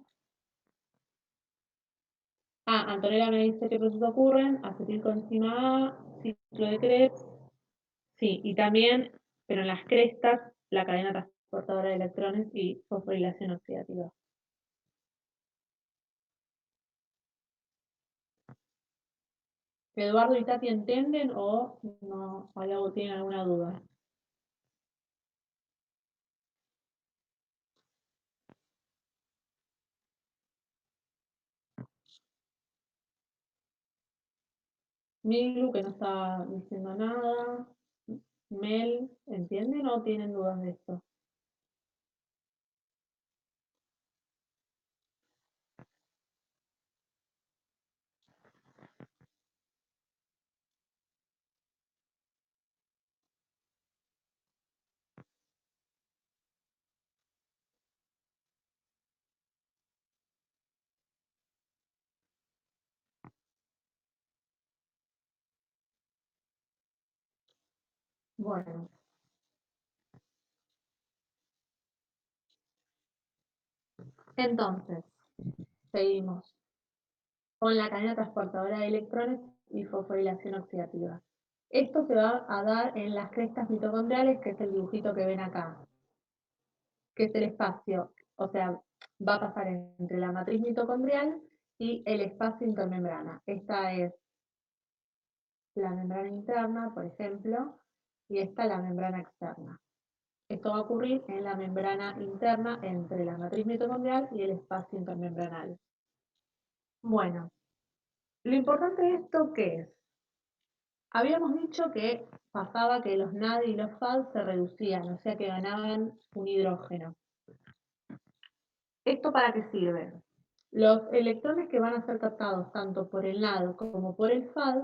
Antonella me dice qué procesos ocurren, acetilcoenzima A, ciclo de Krebs, sí, y también, pero en las crestas, la cadena transportadora de electrones y fosforilación oxidativa. ¿Eduardo y Tati entienden o no tienen alguna duda? Milu, que no está diciendo nada. Mel, ¿entienden o tienen dudas de esto? Bueno, entonces, seguimos con la cadena transportadora de electrones y fosforilación oxidativa. Esto se va a dar en las crestas mitocondriales, que es el dibujito que ven acá, que es el espacio, o sea, va a pasar entre la matriz mitocondrial y el espacio intermembrana. Esta es la membrana interna, por ejemplo, y esta la membrana externa. Esto va a ocurrir en la membrana interna entre la matriz mitocondrial y el espacio intermembranal. Bueno, lo importante de esto, ¿qué es? Habíamos dicho que pasaba que los NAD y los FAD se reducían, o sea que ganaban un hidrógeno. ¿Esto para qué sirve? Los electrones que van a ser captados tanto por el NAD como por el FAD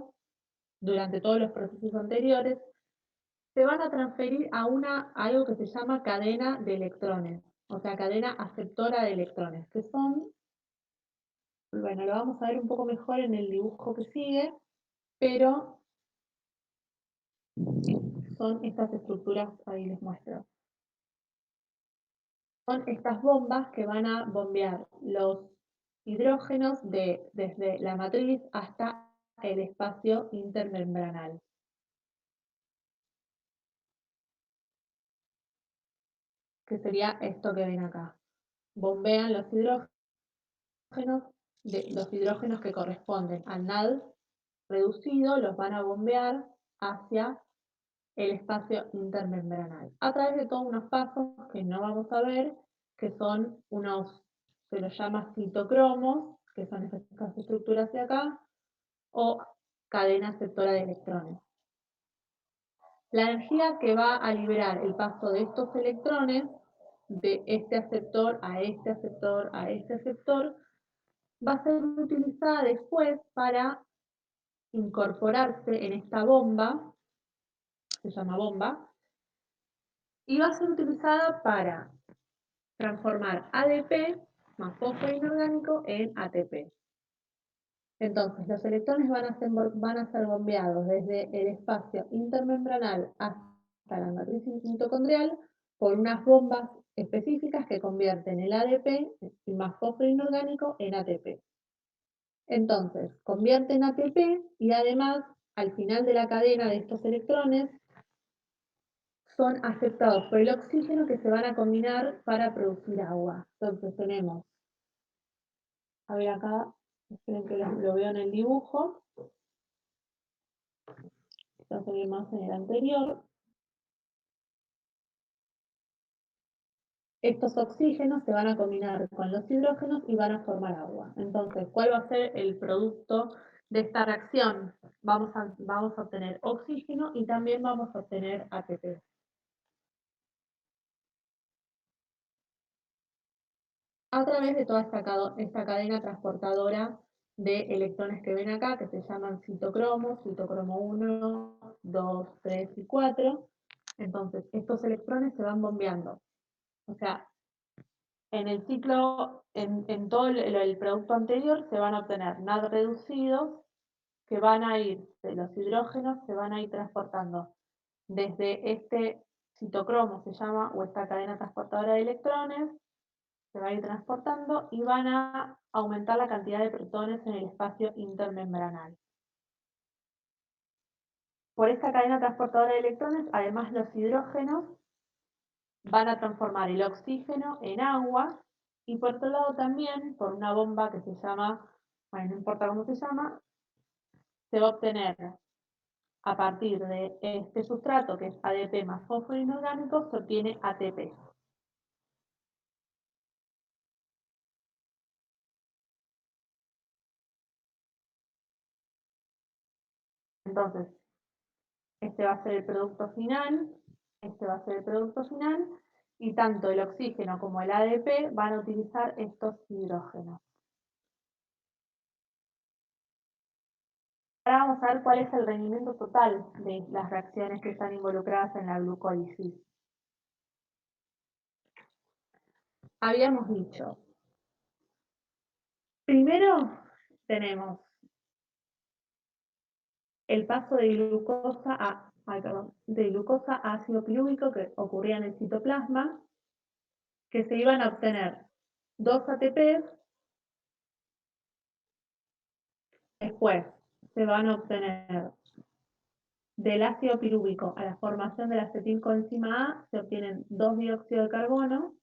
durante todos los procesos anteriores se van a transferir a algo que se llama cadena de electrones, o sea, cadena aceptora de electrones, que son, bueno, lo vamos a ver un poco mejor en el dibujo que sigue, pero son estas estructuras, ahí les muestro. Son estas bombas que van a bombear los hidrógenos desde la matriz hasta el espacio intermembranal. Que sería esto que ven acá. Bombean los hidrógenos que corresponden al NAD reducido, los van a bombear hacia el espacio intermembranal, a través de todos unos pasos que no vamos a ver, que son se los llama citocromos, que son estas estructuras de acá, o cadena aceptora de electrones. La energía que va a liberar el paso de estos electrones, de este aceptor a este aceptor a este aceptor, va a ser utilizada después para incorporarse en esta bomba, se llama bomba, y va a ser utilizada para transformar ADP más fósforo inorgánico en ATP. Entonces, los electrones van a ser bombeados desde el espacio intermembranal hasta la matriz mitocondrial por unas bombas específicas que convierten el ADP y más fósforo inorgánico en ATP. Entonces, convierten ATP y además, al final de la cadena de estos electrones, son aceptados por el oxígeno que se van a combinar para producir agua. Entonces tenemos, a ver acá, esperen que lo veo en el dibujo, esto se ve más en el anterior. Estos oxígenos se van a combinar con los hidrógenos y van a formar agua. Entonces, ¿cuál va a ser el producto de esta reacción? Vamos a obtener oxígeno y también vamos a obtener ATP. A través de toda esta cadena transportadora de electrones que ven acá, que se llaman citocromos, citocromo 1, 2, 3 y 4. Entonces, estos electrones se van bombeando. O sea, en el ciclo, en todo el producto anterior, se van a obtener NAD reducidos que van a ir, de los hidrógenos, se van a ir transportando desde este citocromo, se llama, o esta cadena transportadora de electrones, se va a ir transportando y van a aumentar la cantidad de protones en el espacio intermembranal. Por esta cadena transportadora de electrones, además los hidrógenos van a transformar el oxígeno en agua y por otro lado también, por una bomba que se llama, bueno, no importa cómo se llama, se va a obtener a partir de este sustrato que es ADP más fósforo inorgánico, se obtiene ATP. Entonces, este va a ser el producto final, este va a ser el producto final, y tanto el oxígeno como el ADP van a utilizar estos hidrógenos. Ahora vamos a ver cuál es el rendimiento total de las reacciones que están involucradas en la glucólisis. Habíamos dicho, primero tenemos el paso de de glucosa a ácido pirúvico que ocurría en el citoplasma, que se iban a obtener 2 ATPs, después se van a obtener del ácido pirúvico a la formación de la acetilcoenzima A, se obtienen 2 dióxido de carbono,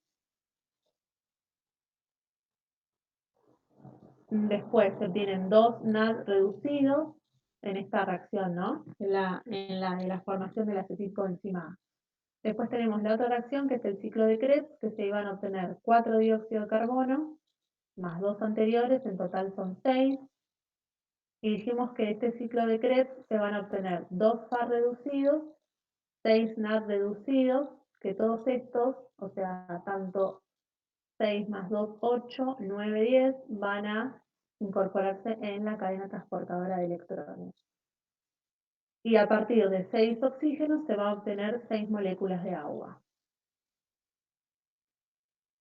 después se obtienen 2 NAD reducidos en esta reacción, ¿no? En la formación de la acetilcoenzima A. Después tenemos la otra reacción, que es el ciclo de Krebs, que se iban a obtener 4 dióxido de carbono, más 2 anteriores, en total son 6. Y dijimos que de este ciclo de Krebs se van a obtener 2 Fa reducidos, 6 NAD reducidos, que todos estos, o sea, tanto 6 más 2, 8, 9, 10, van a incorporarse en la cadena transportadora de electrones. Y a partir de 6 oxígenos se va a obtener 6 moléculas de agua.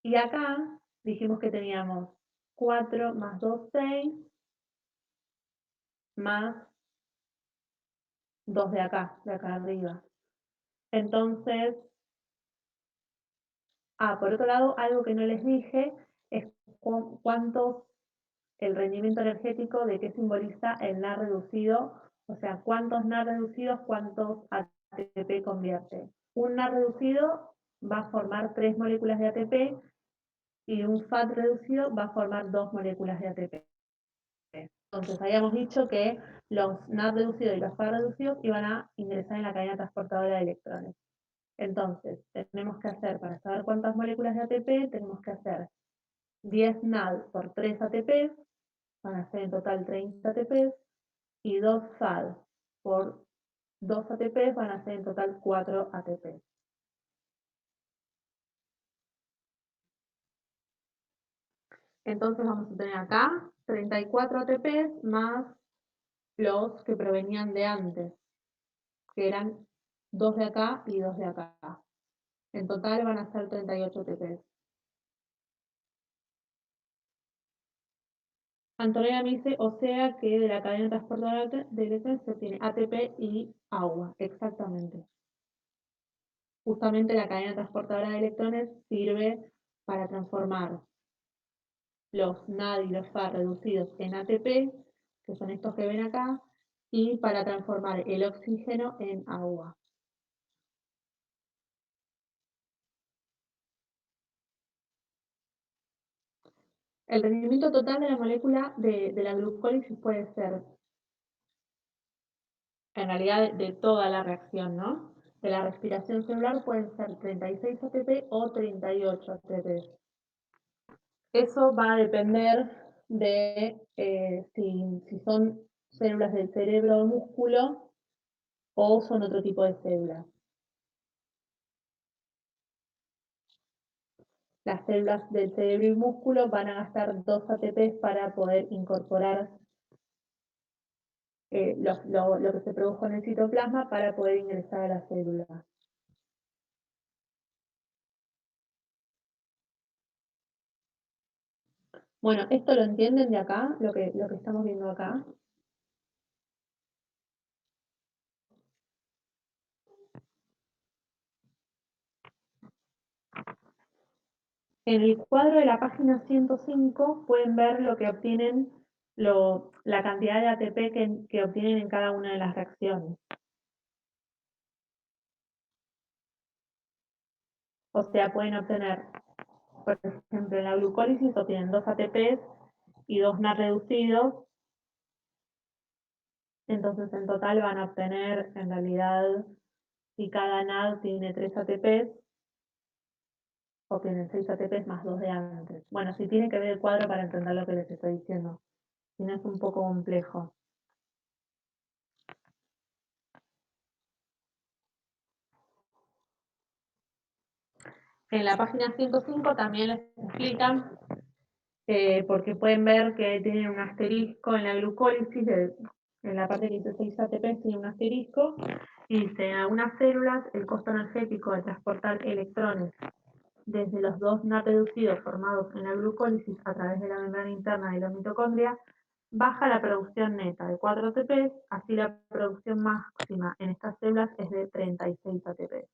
Y acá dijimos que teníamos 4 más 2, 6, más 2 de acá arriba. Entonces, por otro lado, algo que no les dije es cuántos, el rendimiento energético de qué simboliza el NAD reducido, o sea, cuántos NAD reducidos, cuántos ATP convierte. Un NAD reducido va a formar 3 moléculas de ATP y un FAT reducido va a formar 2 moléculas de ATP. Entonces, habíamos dicho que los NAD reducidos y los FAT reducidos iban a ingresar en la cadena transportadora de electrones. Entonces, tenemos que hacer, para saber cuántas moléculas de ATP, tenemos que hacer 10 NAD por 3 ATP, van a ser en total 30 ATP, y 2 FAD por 2 ATP van a ser en total 4 ATP. Entonces vamos a tener acá 34 ATP más los que provenían de antes, que eran 2 de acá y 2 de acá. En total van a ser 38 ATP. Antonella me dice, o sea que de la cadena transportadora de electrones se tiene ATP y agua, exactamente. Justamente la cadena transportadora de electrones sirve para transformar los NAD y los FAD reducidos en ATP, que son estos que ven acá, y para transformar el oxígeno en agua. El rendimiento total de la molécula de la glucólisis puede ser, en realidad, de toda la reacción, ¿no? De la respiración celular pueden ser 36 ATP o 38 ATP. Eso va a depender de si son células del cerebro o músculo o son otro tipo de células. Las células del cerebro y músculo van a gastar 2 ATP para poder incorporar lo que se produjo en el citoplasma para poder ingresar a la célula. Bueno, esto lo entienden de acá, lo que estamos viendo acá. En el cuadro de la página 105 pueden ver lo que obtienen, la cantidad de ATP que obtienen en cada una de las reacciones. O sea, pueden obtener, por ejemplo, en la glucólisis obtienen 2 ATPs y 2 NAD reducidos. Entonces, en total van a obtener, en realidad, si cada NAD tiene 3 ATPs, obtienen 6 ATPs más 2 de antes. Bueno, si tienen que ver el cuadro para entender lo que les estoy diciendo. Si no, es un poco complejo. En la página 105 también les explican, porque pueden ver que tienen un asterisco en la glucólisis, en la parte que dice 6 ATP tiene un asterisco, y dice, en algunas células el costo energético de transportar electrones desde los 2 NAD reducidos formados en la glucólisis a través de la membrana interna de la mitocondria baja la producción neta de 4 ATP, así la producción máxima en estas células es de 36 ATP.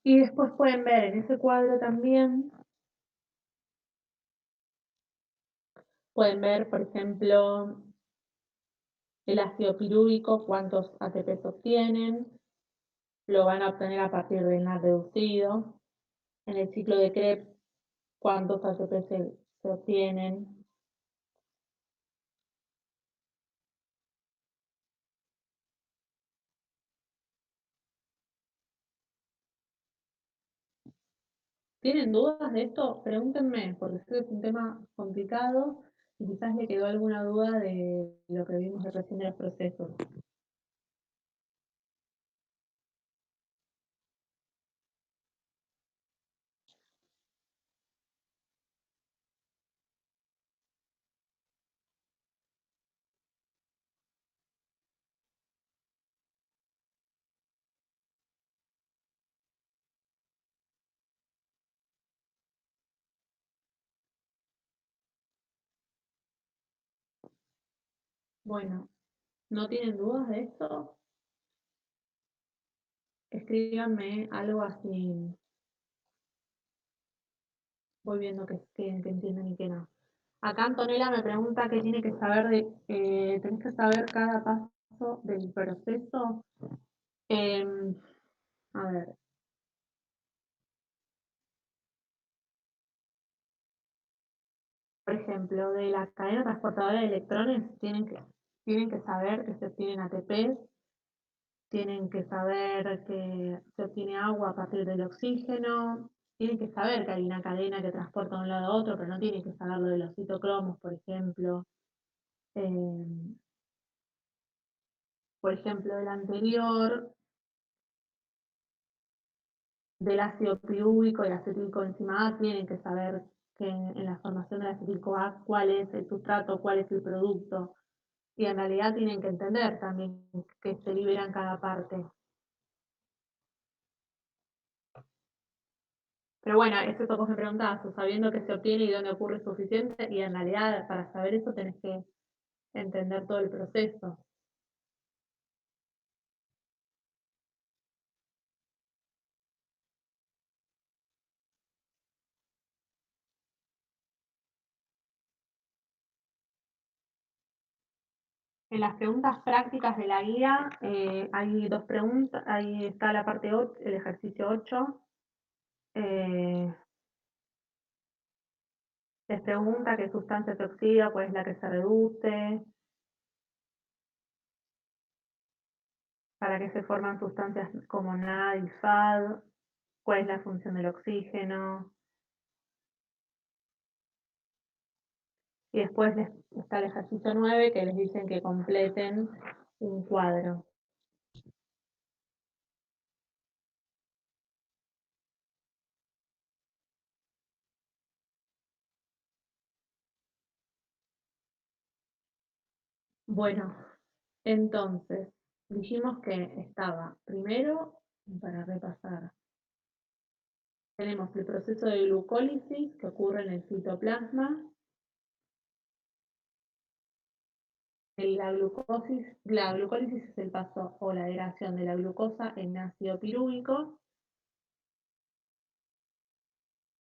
Y después pueden ver en ese cuadro también, pueden ver, por ejemplo, el ácido pirúvico, cuántos ATP obtienen, lo van a obtener a partir del NAT reducido. En el ciclo de Krebs, cuántos ATP se obtienen. ¿Tienen dudas de esto? Pregúntenme, porque sé que es un tema complicado y quizás le quedó alguna duda de lo que vimos recién de los procesos. Bueno, ¿no tienen dudas de esto? Escríbanme algo así, voy viendo que entienden y que no. Acá Antonella me pregunta qué tiene que saber tenés que saber cada paso del proceso. Em, a ver, por ejemplo, de la cadena transportadora de electrones tienen que saber que se obtienen ATP, tienen que saber que se obtiene agua a partir del oxígeno, tienen que saber que hay una cadena que transporta de un lado a otro, pero no tienen que saber lo de los citocromos, por ejemplo. Em, por ejemplo, del anterior, del ácido pirúvico y acetílico enzima A, tienen que saber que en la formación del acetílico A cuál es el sustrato, cuál es el producto, y en realidad tienen que entender también que se liberan cada parte. Pero bueno, eso que vos me preguntabas, o sabiendo que se obtiene y dónde ocurre suficiente, y en realidad para saber eso tenés que entender todo el proceso. En las preguntas prácticas de la guía hay dos preguntas, ahí está la parte 8, el ejercicio 8. eh, Les pregunta qué sustancia se oxida, cuál es la que se reduce, para qué se forman sustancias como NAD y FAD, cuál es la función del oxígeno. Y después está el ejercicio 9 que les dicen que completen un cuadro. Bueno, entonces, dijimos que estaba primero, para repasar, tenemos el proceso de glucólisis que ocurre en el citoplasma. La glucólisis es el paso o la degradación de la glucosa en ácido pirúvico.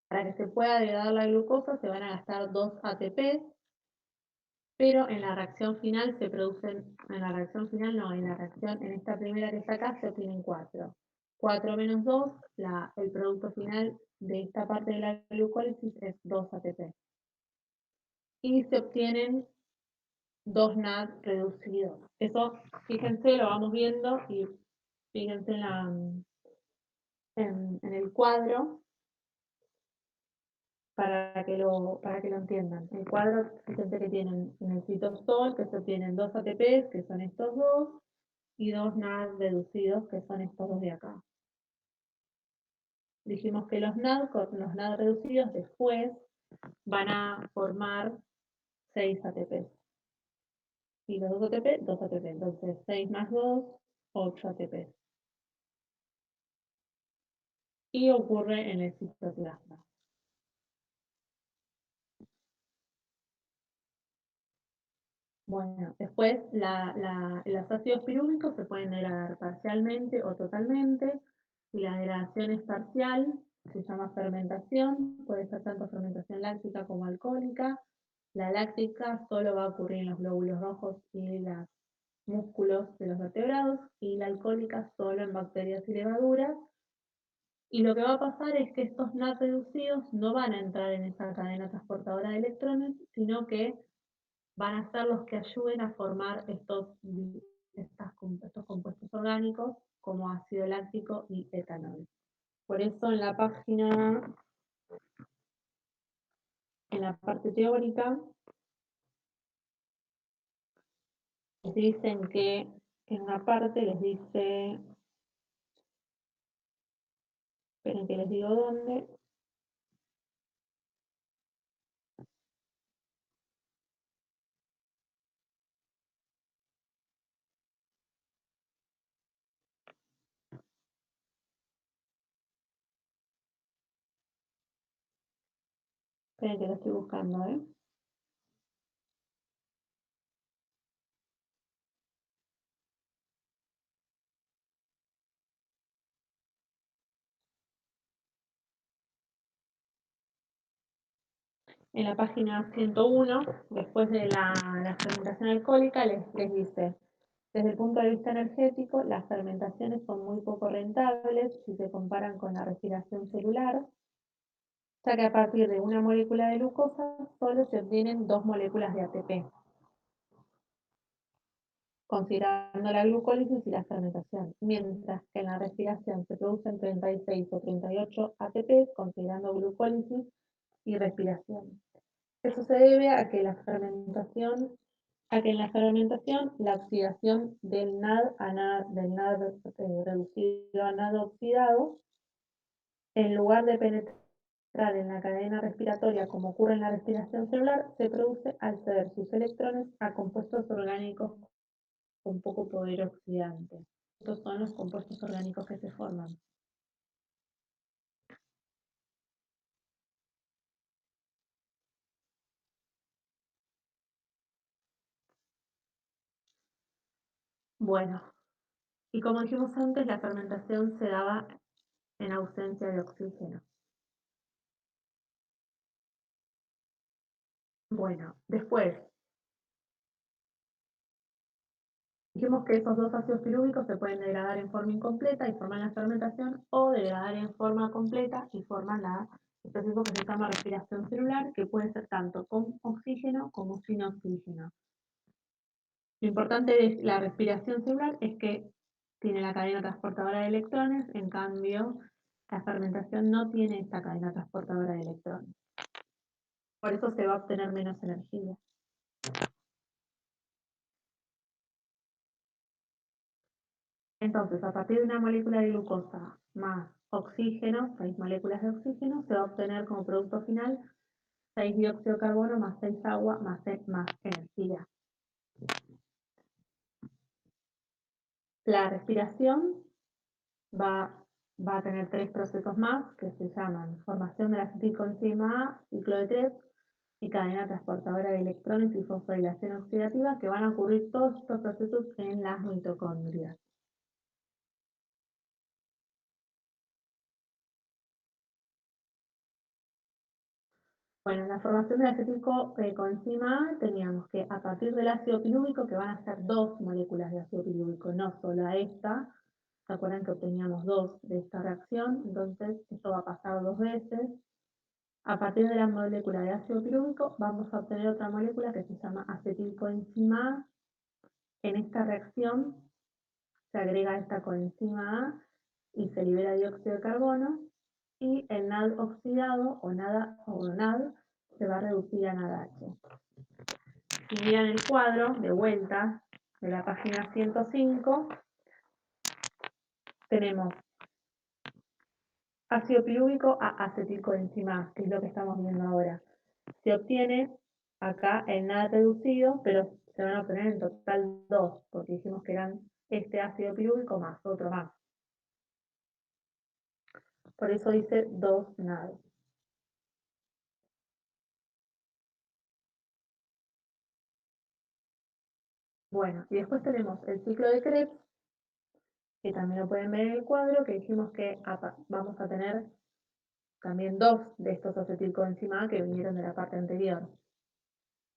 Para que se pueda degradar la glucosa se van a gastar 2 ATP, pero en la reacción final se producen, en la reacción final no, en la reacción, en esta primera que está acá se obtienen 4. 4 menos 2, el producto final de esta parte de la glucólisis es 2 ATP. Y se obtienen 2 NAD reducidos. Eso, fíjense, lo vamos viendo y fíjense en el cuadro para que lo entiendan. El cuadro, fíjense que tienen en el citosol, que se obtienen 2 ATPs, que son estos dos, y 2 NAD reducidos, que son estos dos de acá. Dijimos que los NAD, con los NAD reducidos, después van a formar 6 ATPs. Y los 2 ATP, 2 ATP. Entonces, 6 más 2, 8 ATPs. Y ocurre en el citoplasma. Bueno, después los ácidos pirúvicos se pueden degradar parcialmente o totalmente. Y la degradación es parcial, se llama fermentación, puede ser tanto fermentación láctica como alcohólica. La láctica solo va a ocurrir en los glóbulos rojos y las músculos de los vertebrados y la alcohólica solo en bacterias y levaduras. Y lo que va a pasar es que estos NAT reducidos no van a entrar en esa cadena transportadora de electrones, sino que van a ser los que ayuden a formar estos compuestos orgánicos como ácido láctico y etanol. Por eso en la parte teórica, les dicen que en una parte les dice, esperen que les digo dónde, esperen que lo estoy buscando, ¿eh? En la página 101, después de la fermentación alcohólica, les dice, desde el punto de vista energético, las fermentaciones son muy poco rentables si se comparan con la respiración celular, ya que a partir de una molécula de glucosa solo se obtienen 2 moléculas de ATP, considerando la glucólisis y la fermentación, mientras que en la respiración se producen 36 o 38 ATP, considerando glucólisis y respiración. Eso se debe a que en la fermentación la oxidación del NAD reducido a NAD oxidado, en lugar de penetrar en la cadena respiratoria como ocurre en la respiración celular, se produce al ceder sus electrones a compuestos orgánicos con poco poder oxidante. Estos son los compuestos orgánicos que se forman. Bueno, y como dijimos antes, la fermentación se daba en ausencia de oxígeno. Bueno, después dijimos que esos dos ácidos pirúvicos se pueden degradar en forma incompleta y forman la fermentación, o degradar en forma completa y forman el proceso que se llama respiración celular, que puede ser tanto con oxígeno como sin oxígeno. Lo importante de la respiración celular es que tiene la cadena transportadora de electrones, en cambio la fermentación no tiene esta cadena transportadora de electrones. Por eso se va a obtener menos energía. Entonces, a partir de una molécula de glucosa más oxígeno, 6 moléculas de oxígeno, se va a obtener como producto final 6 dióxido de carbono más 6 agua más energía. La respiración va a tener 3 procesos más que se llaman formación de la acetilcoenzima A, ciclo de Krebs y cadena transportadora de electrones y fosforilación oxidativa, que van a ocurrir todos estos procesos en las mitocondrias. Bueno, en la formación del acetilcoenzima A teníamos que a partir del ácido pirúvico, que van a ser 2 moléculas de ácido pirúvico, no solo esta, ¿se acuerdan que obteníamos 2 de esta reacción? Entonces esto va a pasar 2 veces. A partir de la molécula de ácido pirúvico vamos a obtener otra molécula que se llama acetilcoenzima A. En esta reacción se agrega esta coenzima A y se libera dióxido de carbono, y el NAD oxidado o NAD se va a reducir a NADH. Si miran el cuadro, de vuelta, de la página 105, tenemos ácido pirúvico a acetilcoenzima A, que es lo que estamos viendo ahora. Se obtiene acá el NAD reducido, pero se van a obtener en total 2, porque dijimos que eran este ácido pirúvico más otro más. Por eso dice 2 NAD. Bueno, y después tenemos el ciclo de Krebs, que también lo pueden ver en el cuadro, que dijimos que vamos a tener también 2 de estos acetilcoenzima A que vinieron de la parte anterior.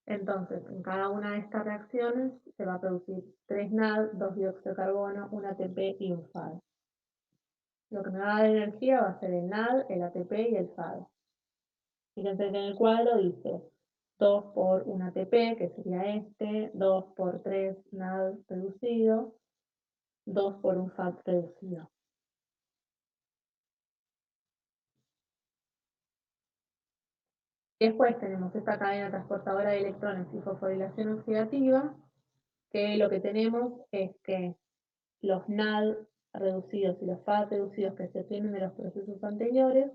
Entonces, en cada una de estas reacciones se va a producir 3 NAD, 2 dióxido de carbono, un ATP y un FAD. Lo que me va a dar energía va a ser el NAD, el ATP y el FAD. Fíjense que en el cuadro dice 2 por un ATP, que sería este, 2 por 3 NAD reducido, 2 por un FAD reducido. Después tenemos esta cadena transportadora de electrones y fosforilación oxidativa, que lo que tenemos es que los NAD reducidos y los FAD reducidos que se obtienen de los procesos anteriores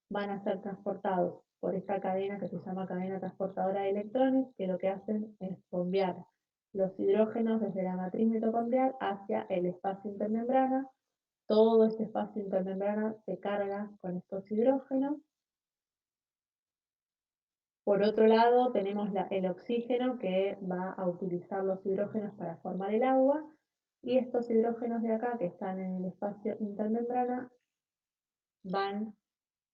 van a ser transportados por esta cadena que se llama cadena transportadora de electrones, que lo que hacen es bombear los hidrógenos desde la matriz mitocondrial hacia el espacio intermembrana. Todo este espacio intermembrana se carga con estos hidrógenos. Por otro lado, tenemos el oxígeno que va a utilizar los hidrógenos para formar el agua, y estos hidrógenos de acá que están en el espacio intermembrana van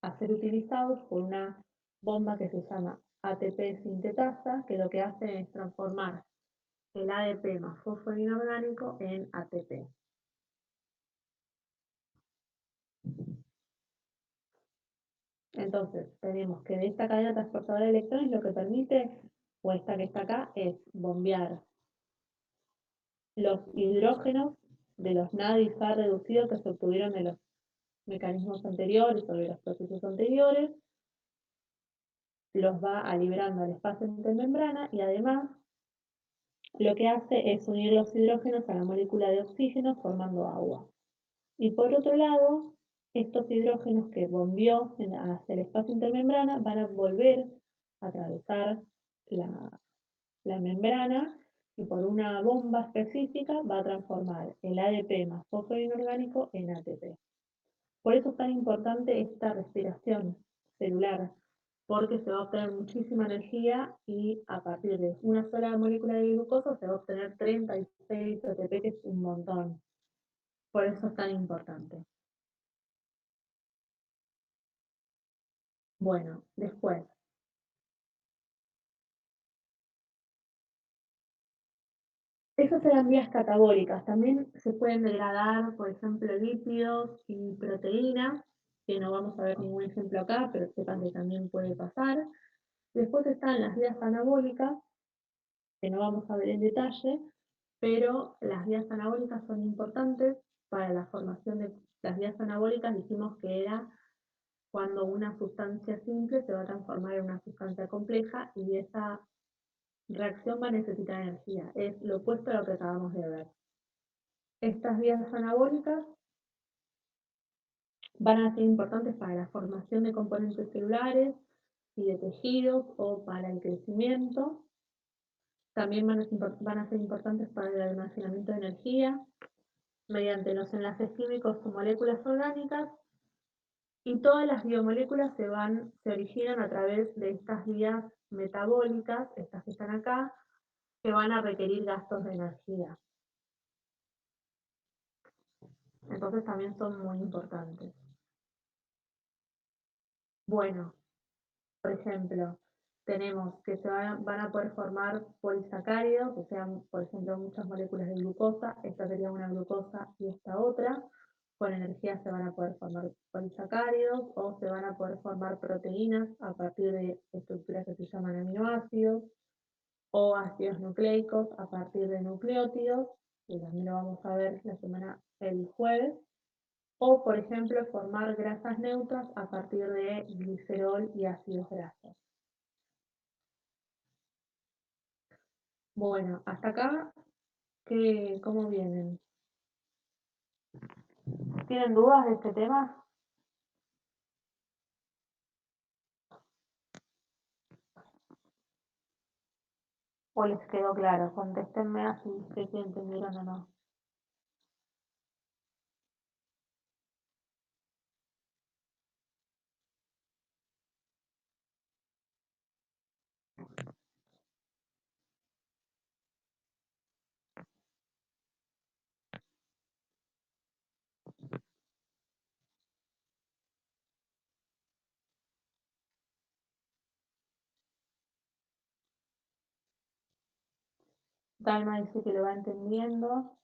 a ser utilizados por una bomba que se llama ATP sintetasa, que lo que hace es transformar el ADP más fósforo inorgánico en ATP. Entonces, tenemos que de esta cadena transportadora de electrones lo que permite, o esta que está acá, es bombear los hidrógenos de los NAD y FAD reducidos que se obtuvieron de los mecanismos anteriores o de los procesos anteriores, los va a liberando al espacio intermembrana y además lo que hace es unir los hidrógenos a la molécula de oxígeno formando agua. Y por otro lado, estos hidrógenos que bombeó hacia el espacio intermembrana van a volver a atravesar la membrana y por una bomba específica va a transformar el ADP más fósforo inorgánico en ATP. Por eso es tan importante esta respiración celular, porque se va a obtener muchísima energía y a partir de una sola molécula de glucosa se va a obtener 36 ATP, que es un montón. Por eso es tan importante. Bueno, después, esas eran vías catabólicas. También se pueden degradar, por ejemplo, lípidos y proteínas, que no vamos a ver ningún ejemplo acá, pero sepan que también puede pasar. Después están las vías anabólicas, que no vamos a ver en detalle, pero las vías anabólicas son importantes para la formación de las vías anabólicas. Dijimos que era cuando una sustancia simple se va a transformar en una sustancia compleja y esa reacción va a necesitar energía. Es lo opuesto a lo que acabamos de ver. Estas vías anabólicas van a ser importantes para la formación de componentes celulares y de tejidos o para el crecimiento. También van a ser importantes para el almacenamiento de energía mediante los enlaces químicos o moléculas orgánicas, y todas las biomoléculas se originan a través de estas vías metabólicas, estas que están acá, que van a requerir gastos de energía. Entonces también son muy importantes. Bueno, por ejemplo, tenemos que van a poder formar polisacáridos, que sean, por ejemplo, muchas moléculas de glucosa. Esta sería una glucosa y esta otra. Con energía se van a poder formar polisacáridos o se van a poder formar proteínas a partir de estructuras que se llaman aminoácidos, o ácidos nucleicos a partir de nucleótidos, que también lo vamos a ver el jueves. O, por ejemplo, formar grasas neutras a partir de glicerol y ácidos grasos. Bueno, hasta acá, ¿cómo vienen? ¿Tienen dudas de este tema? ¿O les quedó claro? Contéstenme así sé si entendieron o no. Dalma dice que lo va entendiendo.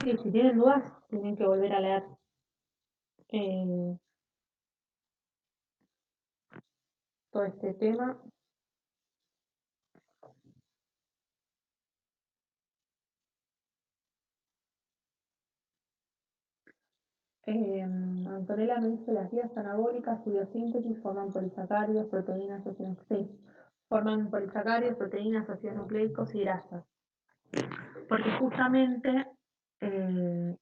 Sí, si tienen dudas, tienen que volver a leer. eh, Todo este tema. Antonella me dice las vías anabólicas y biosíntesis forman polisacáridos, proteínas, ácidos, sí, forman polisacáridos, proteínas, ácidos nucleicos y grasas. Porque justamente eh,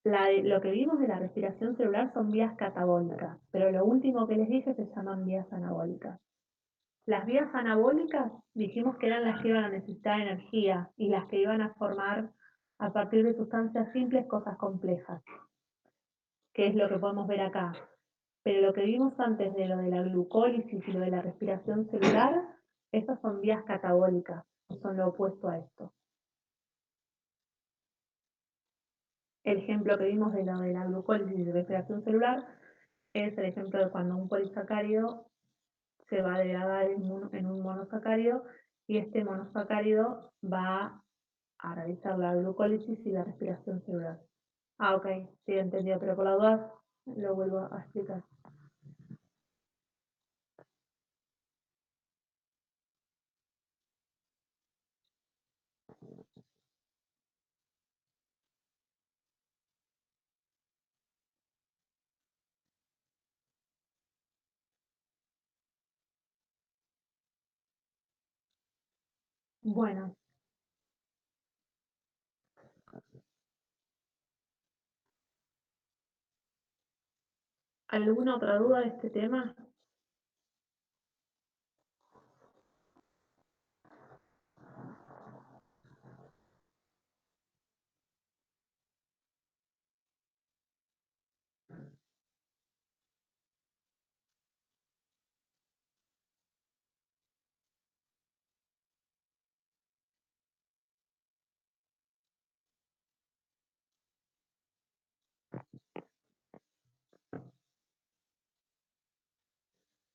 lo que vimos de la respiración celular son vías catabólicas, pero lo último que les dije se llaman vías anabólicas. Las vías anabólicas dijimos que eran las que iban a necesitar energía y las que iban a formar a partir de sustancias simples cosas complejas, que es lo que podemos ver acá. Pero lo que vimos antes de lo de la glucólisis y lo de la respiración celular, esas son vías catabólicas, son lo opuesto a esto. El ejemplo que vimos de lo de la glucólisis y respiración celular es el ejemplo de cuando un polisacárido se va a degradar en un monosacárido y este monosacárido va a realizar la glucólisis y la respiración celular. Ah, ok, sí, entendido, pero por la duda lo vuelvo a explicar. Bueno, ¿alguna otra duda de este tema?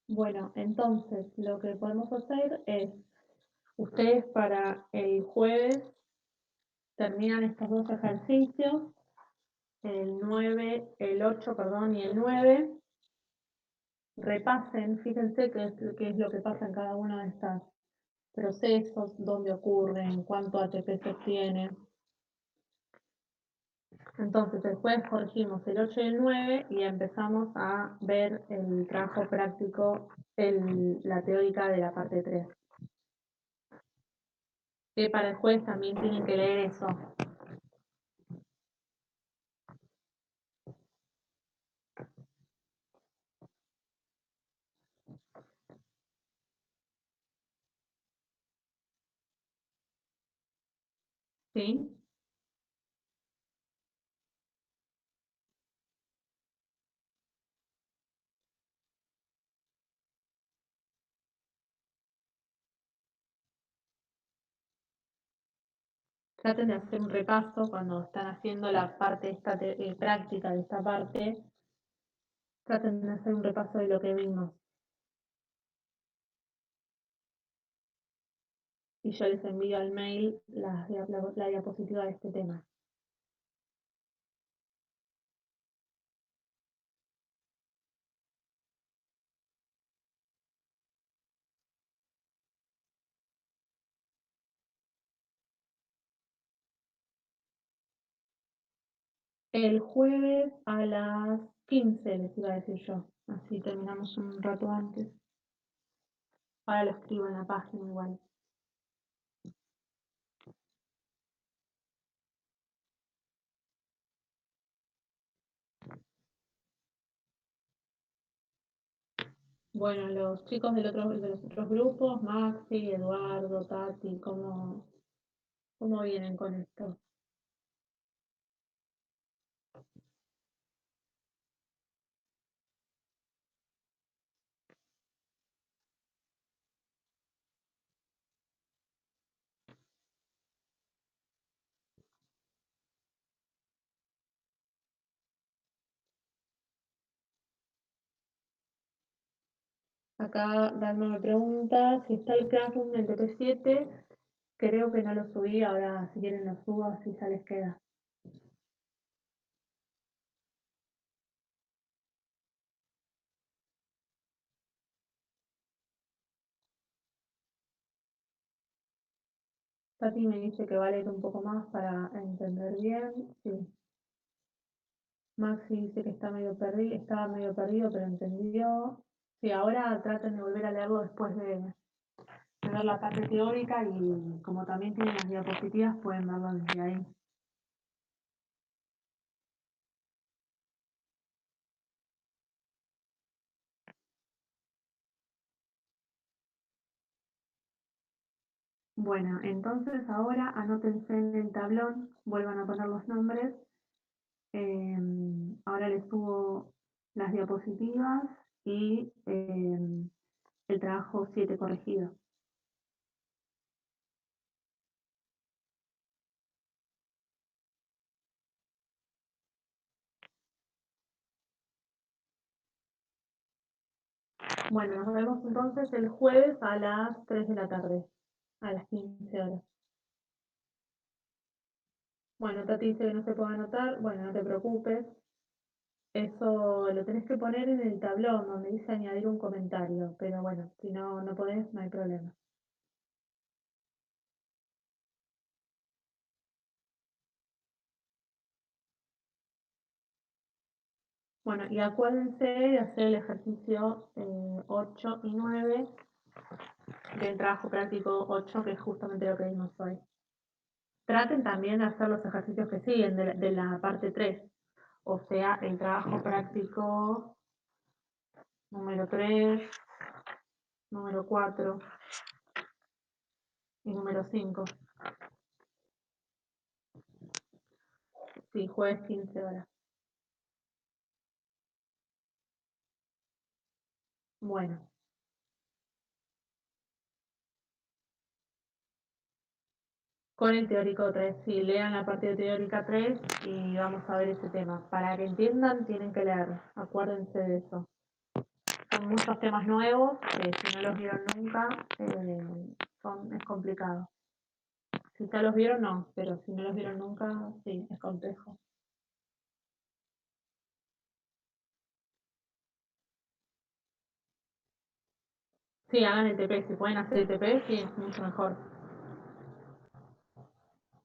Bueno, entonces lo que podemos hacer es, ustedes para el jueves terminan estos dos ejercicios, el 9, el 8, perdón, y el 9, repasen, fíjense qué es lo que pasa en cada uno de estos procesos, dónde ocurren, cuánto ATP se obtiene. Entonces el jueves corregimos el 8 y el 9 y empezamos a ver el trabajo práctico, la teórica de la parte 3. Que para el jueves también tienen que leer eso. ¿Sí? Traten de hacer un repaso cuando están haciendo la parte esta práctica de esta parte. Traten de hacer un repaso de lo que vimos. Y yo les envío al mail la diapositiva de este tema. El jueves a las 15 les iba a decir yo. Así terminamos un rato antes. Ahora lo escribo en la página igual. Bueno, los chicos de los otros grupos, Maxi, Eduardo, Tati, ¿cómo vienen con esto? Acá Dalma me pregunta si está el Classroom del TP7. Creo que no lo subí, ahora si quieren lo subo, así ya les queda. Tati me dice que va a leer un poco más para entender bien. Sí. Maxi dice que está medio perdido, estaba medio perdido, pero entendió. Sí, ahora traten de volver a leerlo después de ver la parte teórica y como también tienen las diapositivas, pueden verlo desde ahí. Bueno, entonces ahora anótense en el tablón, vuelvan a poner los nombres. Ahora les subo las diapositivas y el trabajo 7 corregido. Bueno, nos vemos entonces el jueves a las 3 de la tarde, a las 15 horas. Bueno, Tati dice que no se puede anotar, bueno, no te preocupes. Eso lo tenés que poner en el tablón donde dice añadir un comentario, pero bueno, si no, no podés, no hay problema. Bueno, y acuérdense de hacer el ejercicio 8 y 9 del trabajo práctico 8, que es justamente lo que vimos hoy. Traten también de hacer los ejercicios que siguen de la parte 3, o sea, el trabajo práctico número 3, número 4 y número 5. Sí, jueves 15 horas. Bueno, con el teórico 3, sí, lean la parte teórica 3 y vamos a ver ese tema. Para que entiendan, tienen que leer, acuérdense de eso. Son muchos temas nuevos, que si no los vieron nunca, es complicado. Si ya los vieron, no, pero si no los vieron nunca, sí, es complejo. Sí, hagan el TP, si pueden hacer el TP, sí, es mucho mejor.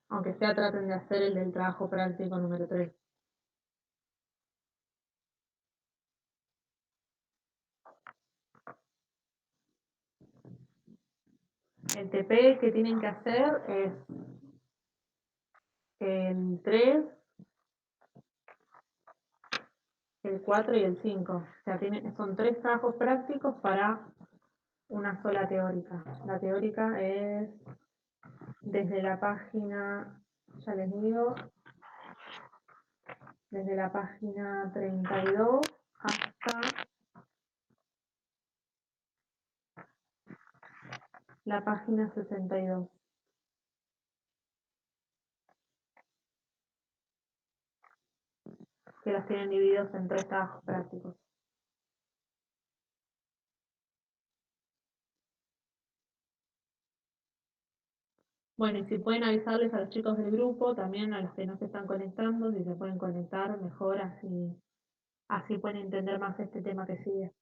Aunque sea, traten de hacer el del trabajo práctico número 3. El TP que tienen que hacer es el 3, el 4 y el 5. O sea, son 3 trabajos prácticos para una sola teórica. La teórica es desde la página, ya les digo, desde la página 32 hasta la página 62, que las tienen divididos en 3 trabajos prácticos. Bueno, y si pueden avisarles a los chicos del grupo, también a los que no se están conectando, si se pueden conectar mejor, así pueden entender más este tema que sigue.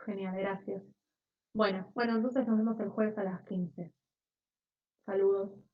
Genial, gracias. Bueno, entonces nos vemos el jueves a las 15. Saludos.